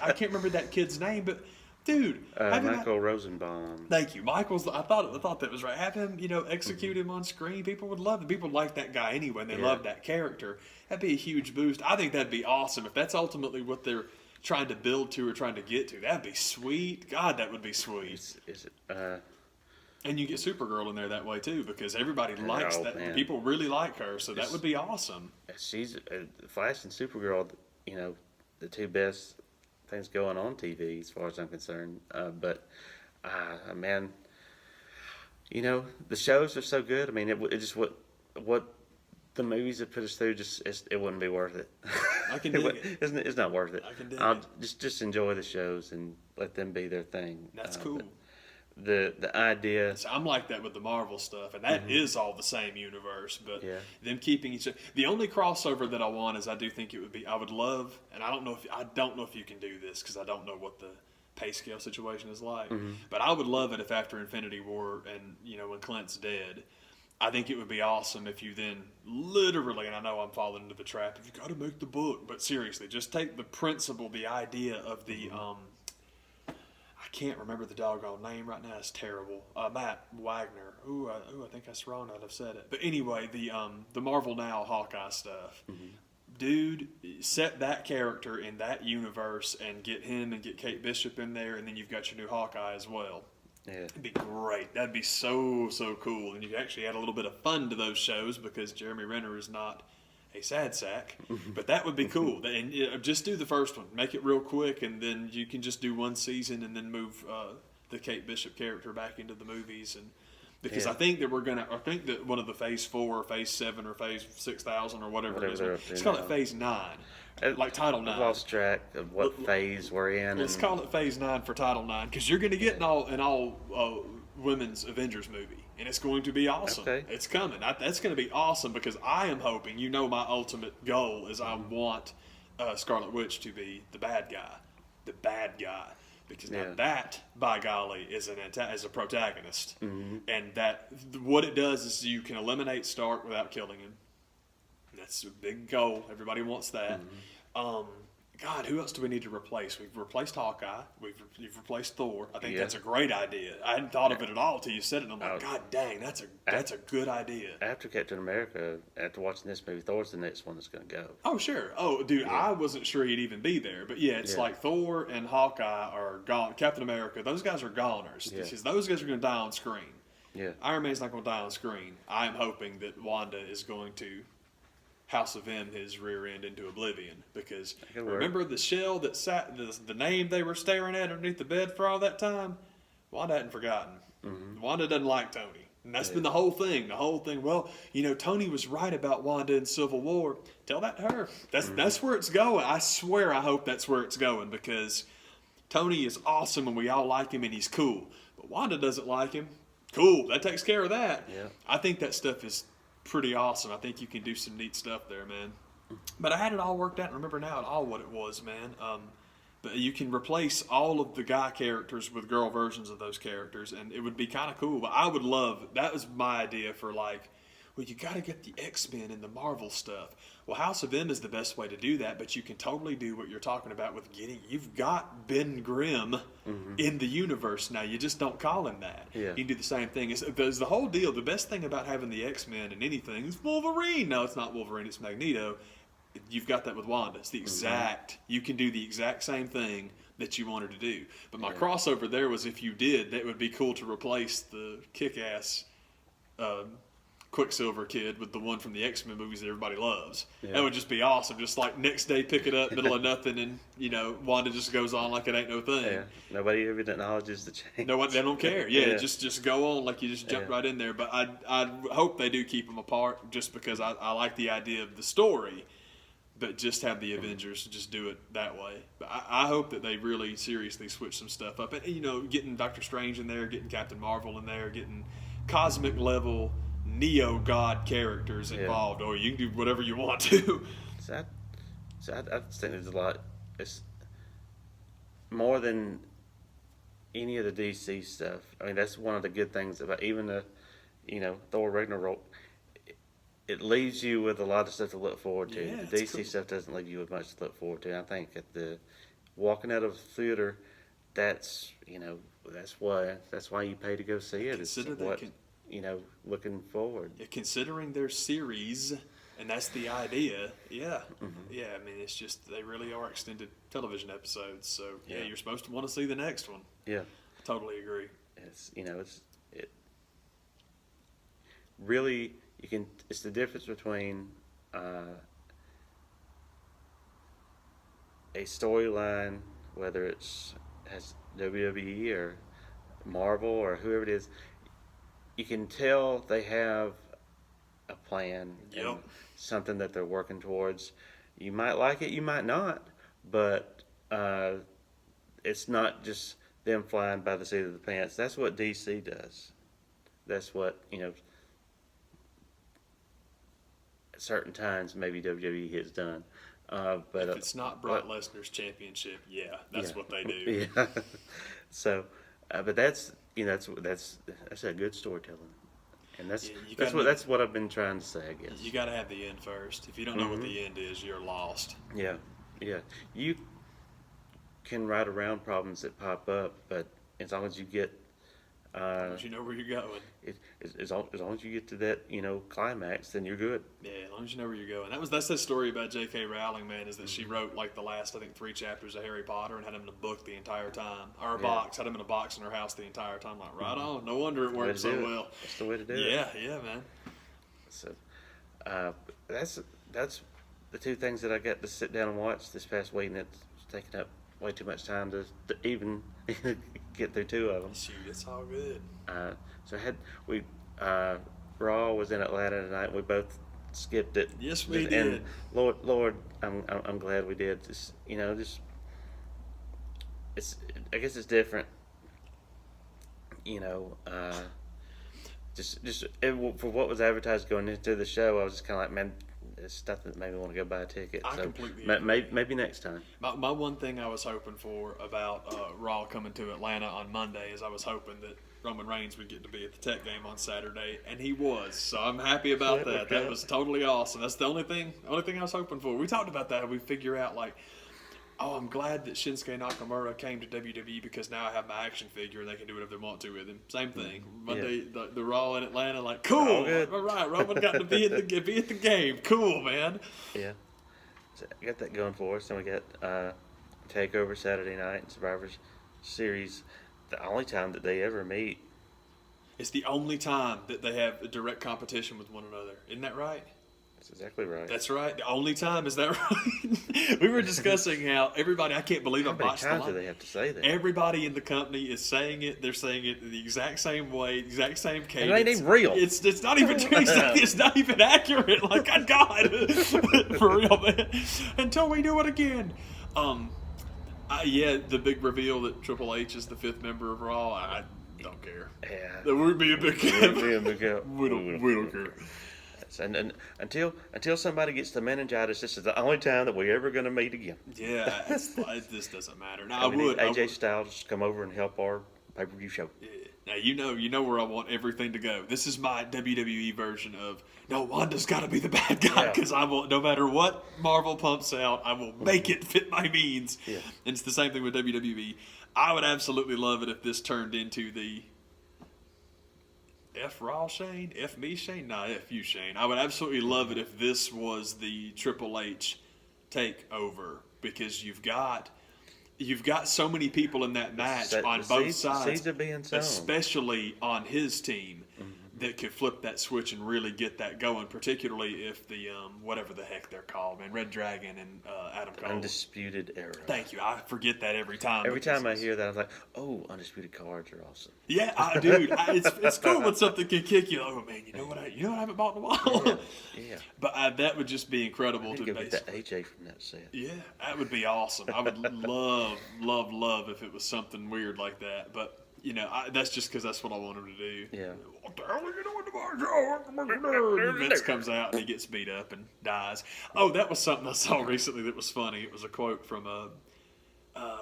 I can't remember that kid's name, but dude, have him- Michael Rosenbaum. Thank you, Michael's. I thought that was right. Have him, execute him on screen. People would love it. People like that guy anyway. And they love that character. That'd be a huge boost. I think that'd be awesome if that's ultimately what they're trying to build to or trying to get to. That'd be sweet. God, that would be sweet. Is it? And you get Supergirl in there that way too, because everybody likes that. Man. People really like her, so that would be awesome. She's Flash and Supergirl. The two best things going on TV as far as I'm concerned. Man, the shows are so good. I mean, it just what the movies that put us through it wouldn't be worth it. I can dig it. It's not worth it. I can dig I'll it. just enjoy the shows and let them be their thing. That's cool. The idea. So I'm like that with the Marvel stuff, and that is all the same universe. But Yeah. them keeping each other. The only crossover that I want is I do think it would be. I would love, and I don't know if you can do this because I don't know what the pay scale situation is like. But I would love it if after Infinity War and when Clint's dead, I think it would be awesome if you then literally, and I know I'm falling into the trap, if you got to make the book, but seriously, just take the principle, the idea of the, I can't remember the doggone name right now, it's terrible, Matt Wagner, I think that's wrong that I've said it, but anyway, the Marvel Now Hawkeye stuff, dude, set that character in that universe and get him and get Kate Bishop in there, and then you've got your new Hawkeye as well. Yeah. It'd be great. That'd be so cool. And you actually add a little bit of fun to those shows because Jeremy Renner is not a sad sack. But that would be cool. And just do the first one. Make it real quick, and then you can just do one season and then move the Kate Bishop character back into the movies. And because Yeah. I think that I think that one of the Phase 4 or Phase 7 or Phase 6000 or whatever it is, Whatever they're up to let's call now. it Phase 9. Like Title I've 9. lost track of what phase we're in. Let's call it Phase 9 for Title 9 because you're going to get an all women's Avengers movie, and it's going to be awesome. Okay. It's coming. That's going to be awesome because I am hoping, my ultimate goal is I want Scarlet Witch to be the bad guy. Because now Yeah. that, by golly, is a protagonist, and that what it does is you can eliminate Stark without killing him. That's a big goal. Everybody wants that. God, who else do we need to replace? We've replaced Hawkeye. You've replaced Thor. I think Yeah. that's a great idea. I hadn't thought of it at all until you said it. And I'm like, Oh. God dang, that's a good idea. After Captain America, after watching this movie, Thor's the next one that's going to go. Oh sure. Oh dude, I wasn't sure he'd even be there. But yeah, it's Yeah. like Thor and Hawkeye are gone. Captain America, those guys are goners. Yeah. Because those guys are going to die on screen. Yeah. Iron Man's not going to die on screen. I'm hoping that Wanda is going to House of M his rear end into oblivion because could work. remember the shell that sat the name they were staring at underneath the bed for all that time. Wanda hadn't forgotten. Wanda doesn't like Tony, and that's been the whole thing. Well, Tony was right about Wanda in Civil War. Tell that to her. That's where it's going. I swear, I hope that's where it's going because Tony is awesome and we all like him and he's cool, but Wanda doesn't like him. Cool, that takes care of that. Yeah. I think that stuff is pretty awesome. I think you can do some neat stuff there, man. But I had it all worked out. I remember now at all what it was, man. But you can replace all of the guy characters with girl versions of those characters, and it would be kind of cool. But I would love, that was my idea for like, well, you got to get the X-Men and the Marvel stuff. Well, House of M is the best way to do that, but you can totally do what you're talking about with you've got Ben Grimm in the universe now. You just don't call him that. Yeah. You can do the same thing. There's the whole deal. The best thing about having the X-Men and anything is Wolverine. No, it's not Wolverine. It's Magneto. You've got that with Wanda. It's the exact, you can do the exact same thing that you wanted to do. But my crossover there was if you did, that would be cool to replace the kick-ass Quicksilver kid with the one from the X-Men movies that everybody loves. Yeah. That would just be awesome. Just like next day, pick it up, middle of nothing, and Wanda just goes on like it ain't no thing. Yeah. Nobody even acknowledges the change. No one, they don't care. Yeah, Yeah. just go on like you just jump right in there. But I hope they do keep them apart, just because I like the idea of the story. But just have the Avengers just do it that way. But I hope that they really seriously switch some stuff up. And, getting Doctor Strange in there, getting Captain Marvel in there, getting cosmic level neo-god characters involved. Or you can do whatever you want to. So I just think there's a lot. It's more than any of the DC stuff. I mean, that's one of the good things about even the, Thor Ragnarok. It leaves you with a lot of stuff to look forward to. Yeah, the DC stuff doesn't leave you with much to look forward to. I think at the walking out of the theater, that's why you pay to go see it. Consider it's what looking forward. Yeah, considering their series, and that's the idea. Yeah, yeah. I mean, it's just they really are extended television episodes. So yeah, you're supposed to want to see the next one. Yeah, totally agree. It really. It's the difference between a storyline, whether has WWE or Marvel or whoever it is. You can tell they have a plan and something that they're working towards. You might like it, you might not, but it's not just them flying by the seat of the pants. That's what DC does. That's what at certain times maybe WWE has done. But if it's not Brock Lesnar's championship, that's what they do. Yeah. So, but that's a good storytelling, and that's what I've been trying to say. I guess you got to have the end first. If you don't know what the end is, you're lost. Yeah. You can ride around problems that pop up, but as long as you get, as long as you know where you're going. As long as you get to that climax, then you're good. Yeah, as long as you know where you're going. That's the story about J.K. Rowling, man, is that she wrote like the last 3 chapters of Harry Potter and had him in a book the entire time, or a box, had him in a box in her house the entire time. Like, right on. No wonder it worked so well. That's the way to do it. Yeah, man. So, that's the two things that I got to sit down and watch this past week, and it's taken up way too much time to even get through 2 of them. Shoot, it's all good. So Raw was in Atlanta tonight. And we both skipped it. Yes, we did. And Lord, I'm glad we did. I guess it's different. For what was advertised going into the show, I was just kind of like, man, it's stuff that made me want to go buy a ticket. I completely agree. Maybe next time. My one thing I was hoping for about Raw coming to Atlanta on Monday is I was hoping that Roman Reigns would get to be at the Tech game on Saturday, and he was. So I'm happy about that. That was totally awesome. That's the only thing I was hoping for. We talked about that. We figure out I'm glad that Shinsuke Nakamura came to WWE because now I have my action figure and they can do whatever they want to with him. Same thing. Monday, the Raw in Atlanta, cool. All right, Roman got to be at the game. Cool, man. Yeah. So I got that going for us. And we got TakeOver Saturday night and Survivor Series. The only time that they ever meet. It's the only time that they have a direct competition with one another. Isn't that right? That's exactly right. That's right. The only time, is that right? We were discussing how everybody, I can't believe I botched the line. How many times do they have to say that? Everybody in the company is saying it. They're saying it the exact same way, exact same cadence. And it ain't even real. It's not even it's not even accurate. God, for real, man. Until we do it again. The big reveal that Triple H is the 5th member of Raw. I don't care. Yeah. That would be a big deal. We don't care. And until somebody gets the meningitis, this is the only time that we're ever going to meet again. Yeah, this doesn't matter. Now, I would AJ Styles come over and help our pay-per-view show. Yeah. Now you know where I want everything to go. This is my WWE version of no, Wanda's got to be the bad guy because I will. No matter what Marvel pumps out, I will make it fit my means. Yeah. And it's the same thing with WWE. I would absolutely love it if this turned into the F Raw Shane, F me Shane, nah, F you Shane. I would absolutely love it if this was the Triple H takeover because you've got so many people in that match on both sides, seeds are being sown. especially on his team. that could flip that switch and really get that going, particularly if the whatever the heck they're called, man, Red Dragon and Adam Cole. Undisputed Era. Thank you. I forget that every time. Every time I hear that, I'm like, oh, Undisputed cards are awesome. Yeah, dude, it's cool when something can kick you. Oh man, you know what I haven't bought in a while. Yeah. But that would just be incredible to go basically. get that AJ from that set. Yeah, that would be awesome. I would love if it was something weird like that. But that's just because that's what I want him to do. Yeah. What the hell are you doing to my show? And Vince comes out and he gets beat up and dies. Oh, that was something I saw recently that was funny. It was a quote from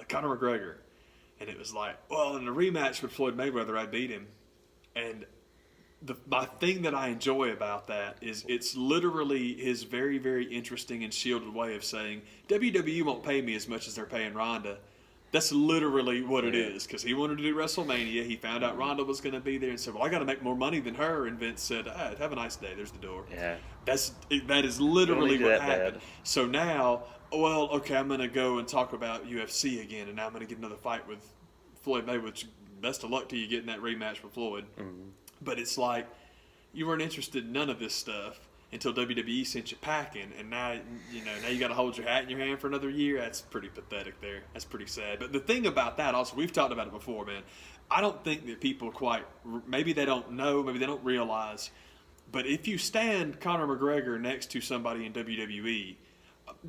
Conor McGregor. And it was like, well, in a rematch with Floyd Mayweather, I beat him. And my thing that I enjoy about that is it's literally his very, very interesting and shielded way of saying, WWE won't pay me as much as they're paying Ronda. That's literally what it is, because he wanted to do WrestleMania. He found out Ronda was going to be there and said, well, I got to make more money than her. And Vince said, have a nice day. There's the door. Yeah. That is literally what happened. Bad. So now, well, okay, I'm going to go and talk about UFC again, and now I'm going to get another fight with Floyd Mayweather, which best of luck to you getting that rematch with Floyd. Mm-hmm. But it's like you weren't interested in none of this stuff until WWE sent you packing, and now you got to hold your hat in your hand for another year. That's pretty pathetic there. That's pretty sad. But the thing about that also, we've talked about it before, man. I don't think that people maybe they don't know, maybe they don't realize, but if you stand Conor McGregor next to somebody in WWE,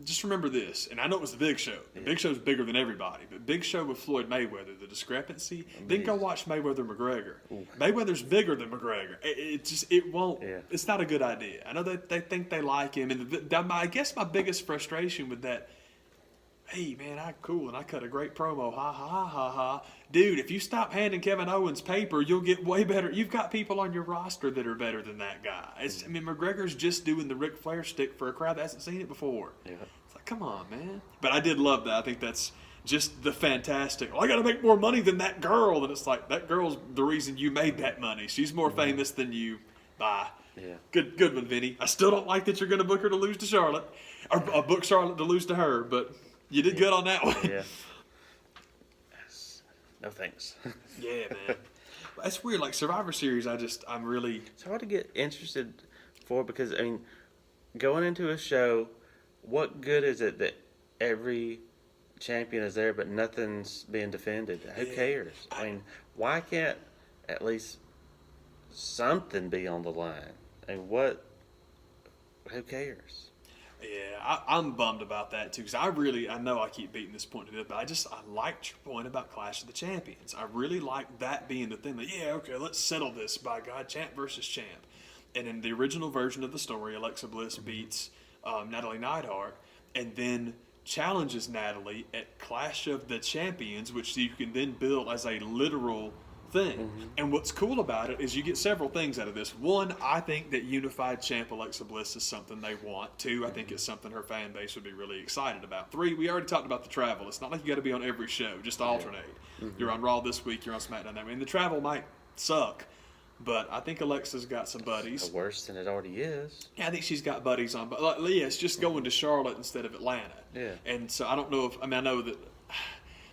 just remember this, and I know it was the Big Show. The Big Show's bigger than everybody, but Big Show with Floyd Mayweather, the discrepancy. Amazing. Then go watch Mayweather-McGregor. Mayweather's bigger than McGregor. It won't. Yeah. It's not a good idea. I know they think they like him, and I guess my biggest frustration with that. Hey man, I'm cool and I cut a great promo. Ha ha ha ha ha. Dude, if you stop handing Kevin Owens paper, you'll get way better. You've got people on your roster that are better than that guy. McGregor's just doing the Ric Flair stick for a crowd that hasn't seen it before. Yeah. It's like, come on, man. But I did love that. I think that's just the fantastic. Well, I got to make more money than that girl. And it's like, that girl's the reason you made that money. She's more famous than you. Bye. Yeah. Good one, Vinny. I still don't like that you're going to book her to lose to Charlotte. Or book Charlotte to lose to her, but you did good on that one. Yeah. No thanks. Yeah, man. That's weird. Like Survivor Series, I'm really. It's hard to get interested for because, going into a show, what good is it that every champion is there but nothing's being defended? Who cares? Why can't at least something be on the line? Who cares? Yeah, I'm bummed about that too because I know I keep beating this point to death, but I liked your point about Clash of the Champions. I really like that being the thing. Like, yeah, okay, let's settle this by God, champ versus champ. And in the original version of the story, Alexa Bliss beats Natalie Neidhart and then challenges Natalie at Clash of the Champions, which you can then build as a literal thing. Mm-hmm. And what's cool about it is you get several things out of this. One, I think that unified champ Alexa Bliss is something they want. Two, I think it's something her fan base would be really excited about. Three, we already talked about the travel. It's not like you got to be on every show, just alternate. Mm-hmm. You're on Raw this week, you're on SmackDown that week. The travel might suck, but I think Alexa's got some buddies. Worse than it already is. Yeah, I think she's got buddies on. But it's just going to Charlotte instead of Atlanta. Yeah. And so I don't know if, I know that.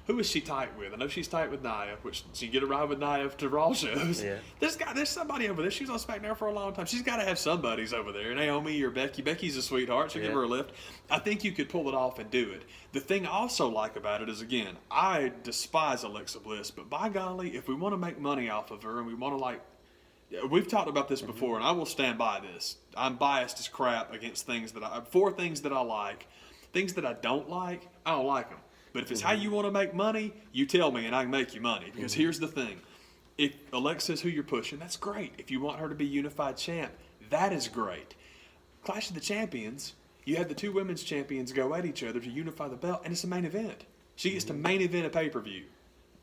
Who is she tight with? I know she's tight with Nia, which she can get a ride with Nia to Raw shows. Yeah. There's somebody over there. She was on SmackDown for a long time. She's got to have some buddies over there. Naomi or Becky. Becky's a sweetheart. She'll give her a lift. I think you could pull it off and do it. The thing I also like about it is, again, I despise Alexa Bliss, but by golly, if we want to make money off of her and we want to we've talked about this before, and I will stand by this. I'm biased as crap against things that things that I like. Things that I don't like them. But if it's how you want to make money, you tell me and I can make you money. Because here's the thing. If Alexa's who you're pushing, that's great. If you want her to be unified champ, that is great. Clash of the Champions, you have the two women's champions go at each other to unify the belt, and it's a main event. She gets to main event a pay-per-view.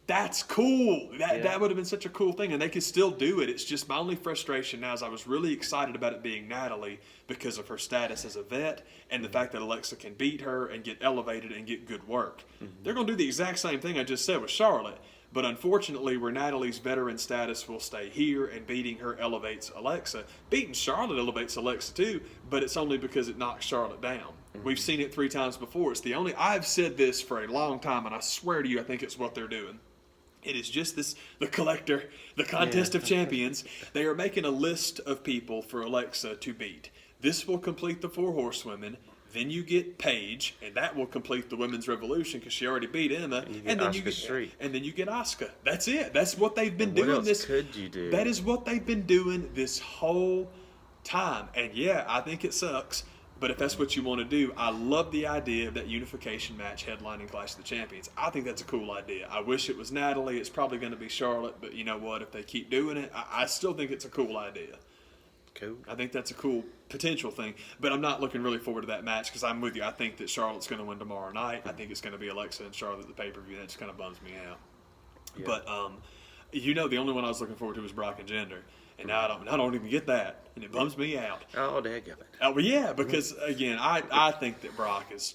That's cool. That would have been such a cool thing, and they could still do it. It's just my only frustration now is I was really excited about it being Natalie because of her status as a vet and the fact that Alexa can beat her and get elevated and get good work. Mm-hmm. They're going to do the exact same thing I just said with Charlotte, but unfortunately where Natalie's veteran status will stay here and beating her elevates Alexa. Beating Charlotte elevates Alexa too, but it's only because it knocks Charlotte down. Mm-hmm. We've seen it 3 times before. I've said this for a long time, and I swear to you I think it's what they're doing. It is just the collector, the contest of champions. They are making a list of people for Alexa to beat. This will complete the 4 horsewomen. Then you get Paige, and that will complete the women's revolution because she already beat Emma. And then you get Asuka. That's it. That's what they've been doing. What else could you do? That is what they've been doing this whole time. And yeah, I think it sucks. But if that's what you want to do, I love the idea of that unification match headlining Clash of the Champions. I think that's a cool idea. I wish it was Natalie. It's probably going to be Charlotte. But you know what? If they keep doing it, I still think it's a cool idea. Cool. I think that's a cool potential thing. But I'm not looking really forward to that match because I'm with you. I think that Charlotte's going to win tomorrow night. I think it's going to be Alexa and Charlotte at the pay-per-view. That just kind of bums me out. Yeah. But, the only one I was looking forward to was Brock and Jinder. And now I don't even get that, and it bums me out. Oh, daggum it. Oh, but yeah, because again, I think that Brock is,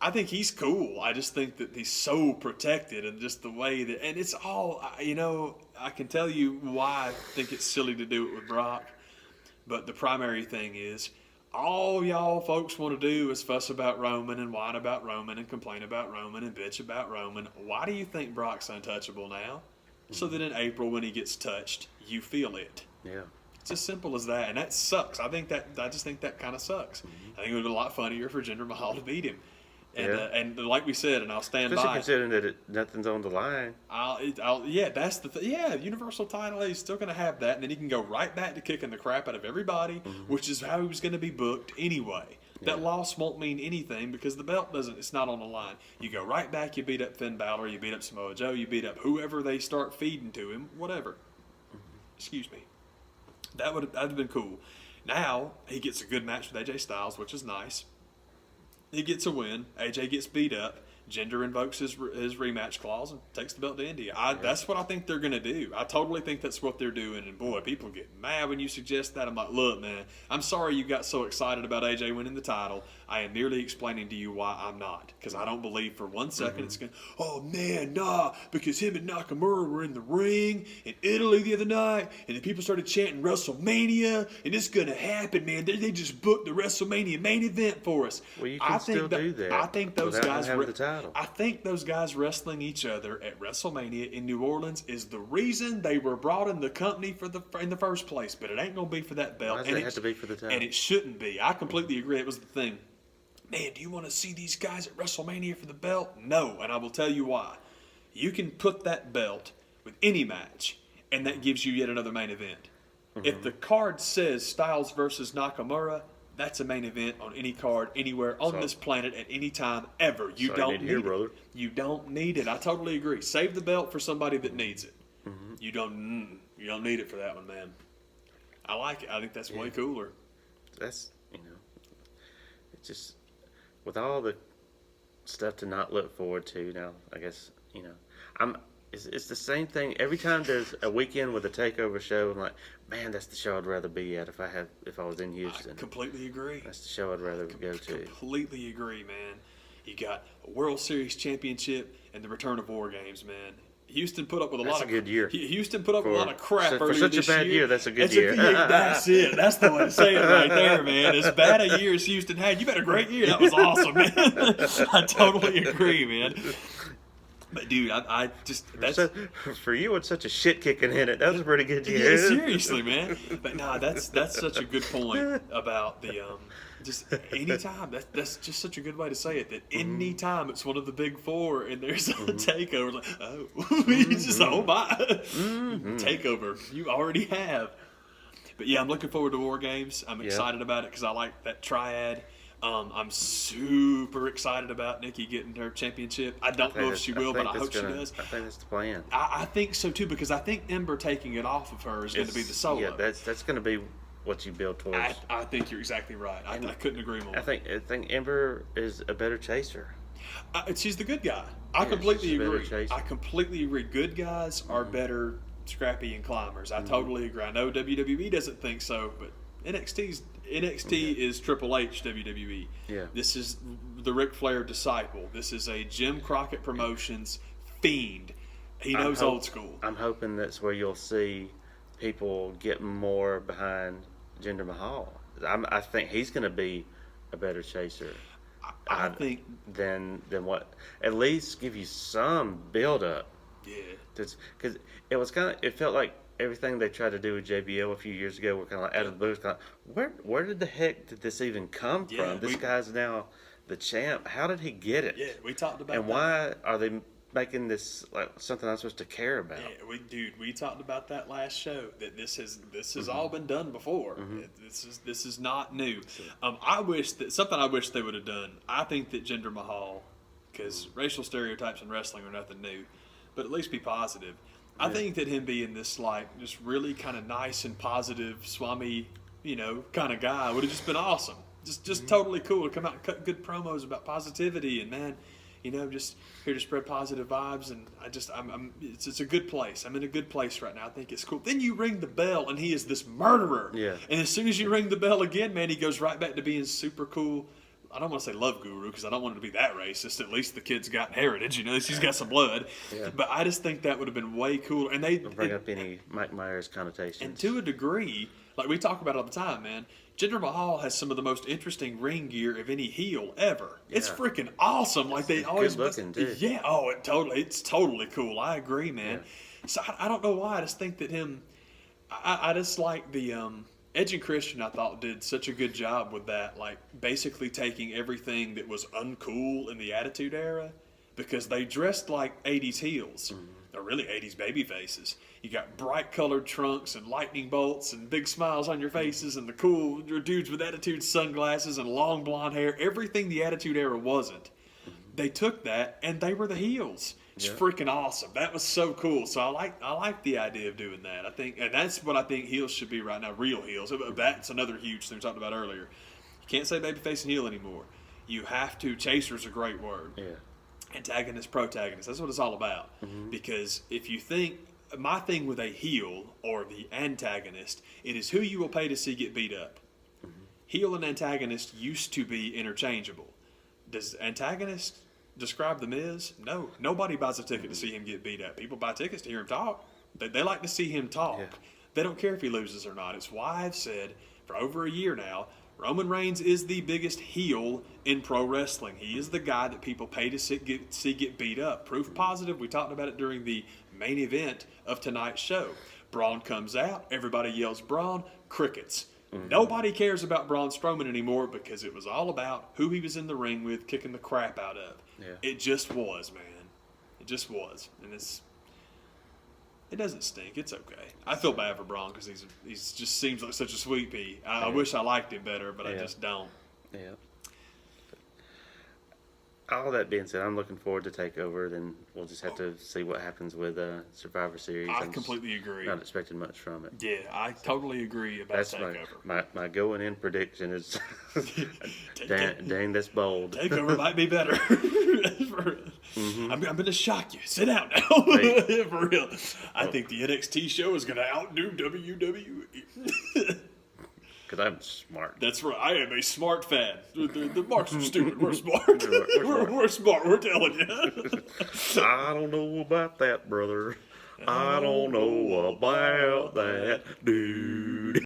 I think he's cool. I just think that he's so protected, and just the way that, and it's all, I can tell you why I think it's silly to do it with Brock, but the primary thing is, all y'all folks want to do is fuss about Roman and whine about Roman and complain about Roman and bitch about Roman. Why do you think Brock's untouchable now? So that in April, when he gets touched, you feel it. Yeah. It's as simple as that, and that sucks. I just think that kind of sucks. I think it would be a lot funnier for Jinder Mahal to beat him. And and like we said, and I'll stand Especially by. considering that nothing's on the line. That's the Universal title. He's still going to have that, and then he can go right back to kicking the crap out of everybody, which is how he was going to be booked anyway. That loss won't mean anything because the belt it's not on the line. You go right back, you beat up Finn Balor, you beat up Samoa Joe, you beat up whoever they start feeding to him, whatever. Excuse me. That would have been cool. Now, he gets a good match with AJ Styles, which is nice. He gets a win. AJ gets beat up. Jinder invokes his rematch clause and takes the belt to India. That's what I think they're going to do. I totally think that's what they're doing. And, boy, people get mad when you suggest that. I'm like, look, man, I'm sorry you got so excited about AJ winning the title. I am merely explaining to you why I'm not. Because I don't believe for 1 second it's going to, oh, man, nah, because him and Nakamura were in the ring in Italy the other night, and the people started chanting WrestleMania, and it's going to happen, man. They just booked the WrestleMania main event for us. Well, you can still do that. I think those guys have the title. I think those guys wrestling each other at WrestleMania in New Orleans is the reason they were brought in the company in the first place. But it ain't going to be for that belt. Why does it have to be for the title? And it shouldn't be. I completely agree. It was the thing. Man, do you want to see these guys at WrestleMania for the belt? No, and I will tell you why. You can put that belt with any match, and that gives you yet another main event. If the card says Styles versus Nakamura, that's a main event on any card, anywhere on this planet, at any time, ever. You don't need it. Brother. You don't need it. I totally agree. Save the belt for somebody that needs it. You don't need it for that one, man. I like it. I think that's way cooler. That's, it's just, with all the stuff to not look forward to now, I guess, it's the same thing. Every time there's a weekend with a takeover show, I'm like, man, that's the show I'd rather be at if I was in Houston. I completely agree. That's the show I'd rather go to. Completely agree, man. You got a World Series championship and the return of War Games, man. Houston put up with a good year. Houston put up with a lot of crap earlier this year. For such a bad year, that's a good year. That's it. That's the way to say it right there, man. As bad a year as Houston had, you've had a great year. That was awesome, man. I totally agree, man. But dude, I just for you with such a shit kicking in it, that was a pretty good year. Yeah, seriously, man. But that's such a good point about the just anytime. That's just such a good way to say it. That anytime it's one of the big four and there's a takeover, like it's just takeover. You already have. But yeah, I'm looking forward to War Games. I'm excited about it because I like that triad. I'm super excited about Nikki getting her championship. I don't know if she will, but I hope she does. I think that's the plan. I think so too, because I think Ember taking it off of her is going to be the solo. Yeah, that's going to be what you build towards. I think you're exactly right. I couldn't agree more. I think Ember is a better chaser. She's the good guy. I completely agree. I completely agree. Good guys are better scrappy and climbers. I totally agree. I know WWE doesn't think so, but NXT is Triple H WWE. Yeah. This is the Ric Flair disciple. This is a Jim Crockett Promotions fiend. He knows old school. I'm hoping that's where you'll see people get more behind Jinder Mahal. I think he's going to be a better chaser. I think than what. At least give you some build up Yeah. Because it was kind of, it felt like everything they tried to do with JBL a few years ago were kind of like out of the blue. Kind of, where did the heck did this even come Yeah, from? This guy's now the champ. How did he get it? Yeah, we talked about And that. why are they making this like something I'm supposed to care about? Yeah, we talked about that last show. That this has all been done before. This is not new. I wish they would have done. I think that Jinder Mahal, because racial stereotypes in wrestling are nothing new, but at least be positive. I think that him being this like just really kind of nice and positive Swami, kind of guy would have just been awesome. Just totally cool to come out and cut good promos about positivity and man, just here to spread positive vibes. And it's a good place. I'm in a good place right now. I think it's cool. Then you ring the bell and he is this murderer. Yeah. And as soon as you ring the bell again, man, he goes right back to being super cool. I don't want to say love guru because I don't want it to be that racist. At least the kid's got heritage, he's got some blood. Yeah. But I just think that would have been way cooler. And they Bring up any Mike Myers connotations. and to a degree, like we talk about all the time, man, Jinder Mahal has some of the most interesting ring gear of any heel ever. Yeah. It's freaking awesome. Like they always good looking too. Yeah. Oh, it's totally cool. I agree, man. Yeah. So I don't know why. I just think that him. I just like the Edge and Christian. I thought did such a good job with that. Like basically taking everything that was uncool in the Attitude Era because they dressed like '80s heels. Or really 80s baby faces. You got bright colored trunks and lightning bolts and big smiles on your faces and the cool dudes with attitude sunglasses and long blonde hair. Everything the Attitude Era wasn't. They took that and they were the heels. It's freaking awesome. That was so cool. So I like the idea of doing that. I think, and that's what I think heels should be right now. Real heels. That's another huge thing we talked about earlier. You can't say babyface and heel anymore. You have to. Chaser's a great word. Yeah. Antagonist, protagonist. That's what it's all about. Because if you think, my thing with a heel or the antagonist, it is who you will pay to see get beat up. Heel and antagonist used to be interchangeable. Does antagonist describe the Miz? No. Nobody buys a ticket to see him get beat up. People buy tickets to hear him talk. They like to see him talk. Yeah. They don't care if he loses or not. It's why I've said for over a year now, Roman Reigns is the biggest heel in pro wrestling. He is the guy that people pay to see get beat up. Proof positive, we talked about it during the main event of tonight's show. Braun comes out, everybody yells Braun, crickets. Nobody cares about Braun Strowman anymore because it was all about who he was in the ring with, kicking the crap out of. Yeah. It just was, man. It just was. And it doesn't stink. It's okay. I feel bad for Braun because he's just seems like such a sweet pea. I wish I liked him better, but I just don't. Yeah. All that being said, I'm looking forward to TakeOver. Then we'll just have to see what happens with Survivor Series. I completely agree. Not expecting much from it. Yeah, I totally agree about TakeOver. My going in prediction is dang, that's bold. TakeOver might be better. I'm going to shock you. Sit down now. For real. I think the NXT show is going to outdo WWE. Because I'm smart. That's right. I am a smart fan. The marks are stupid. We're smart. We're smart. We're telling you. I don't know about that, brother. I don't know about that, dude.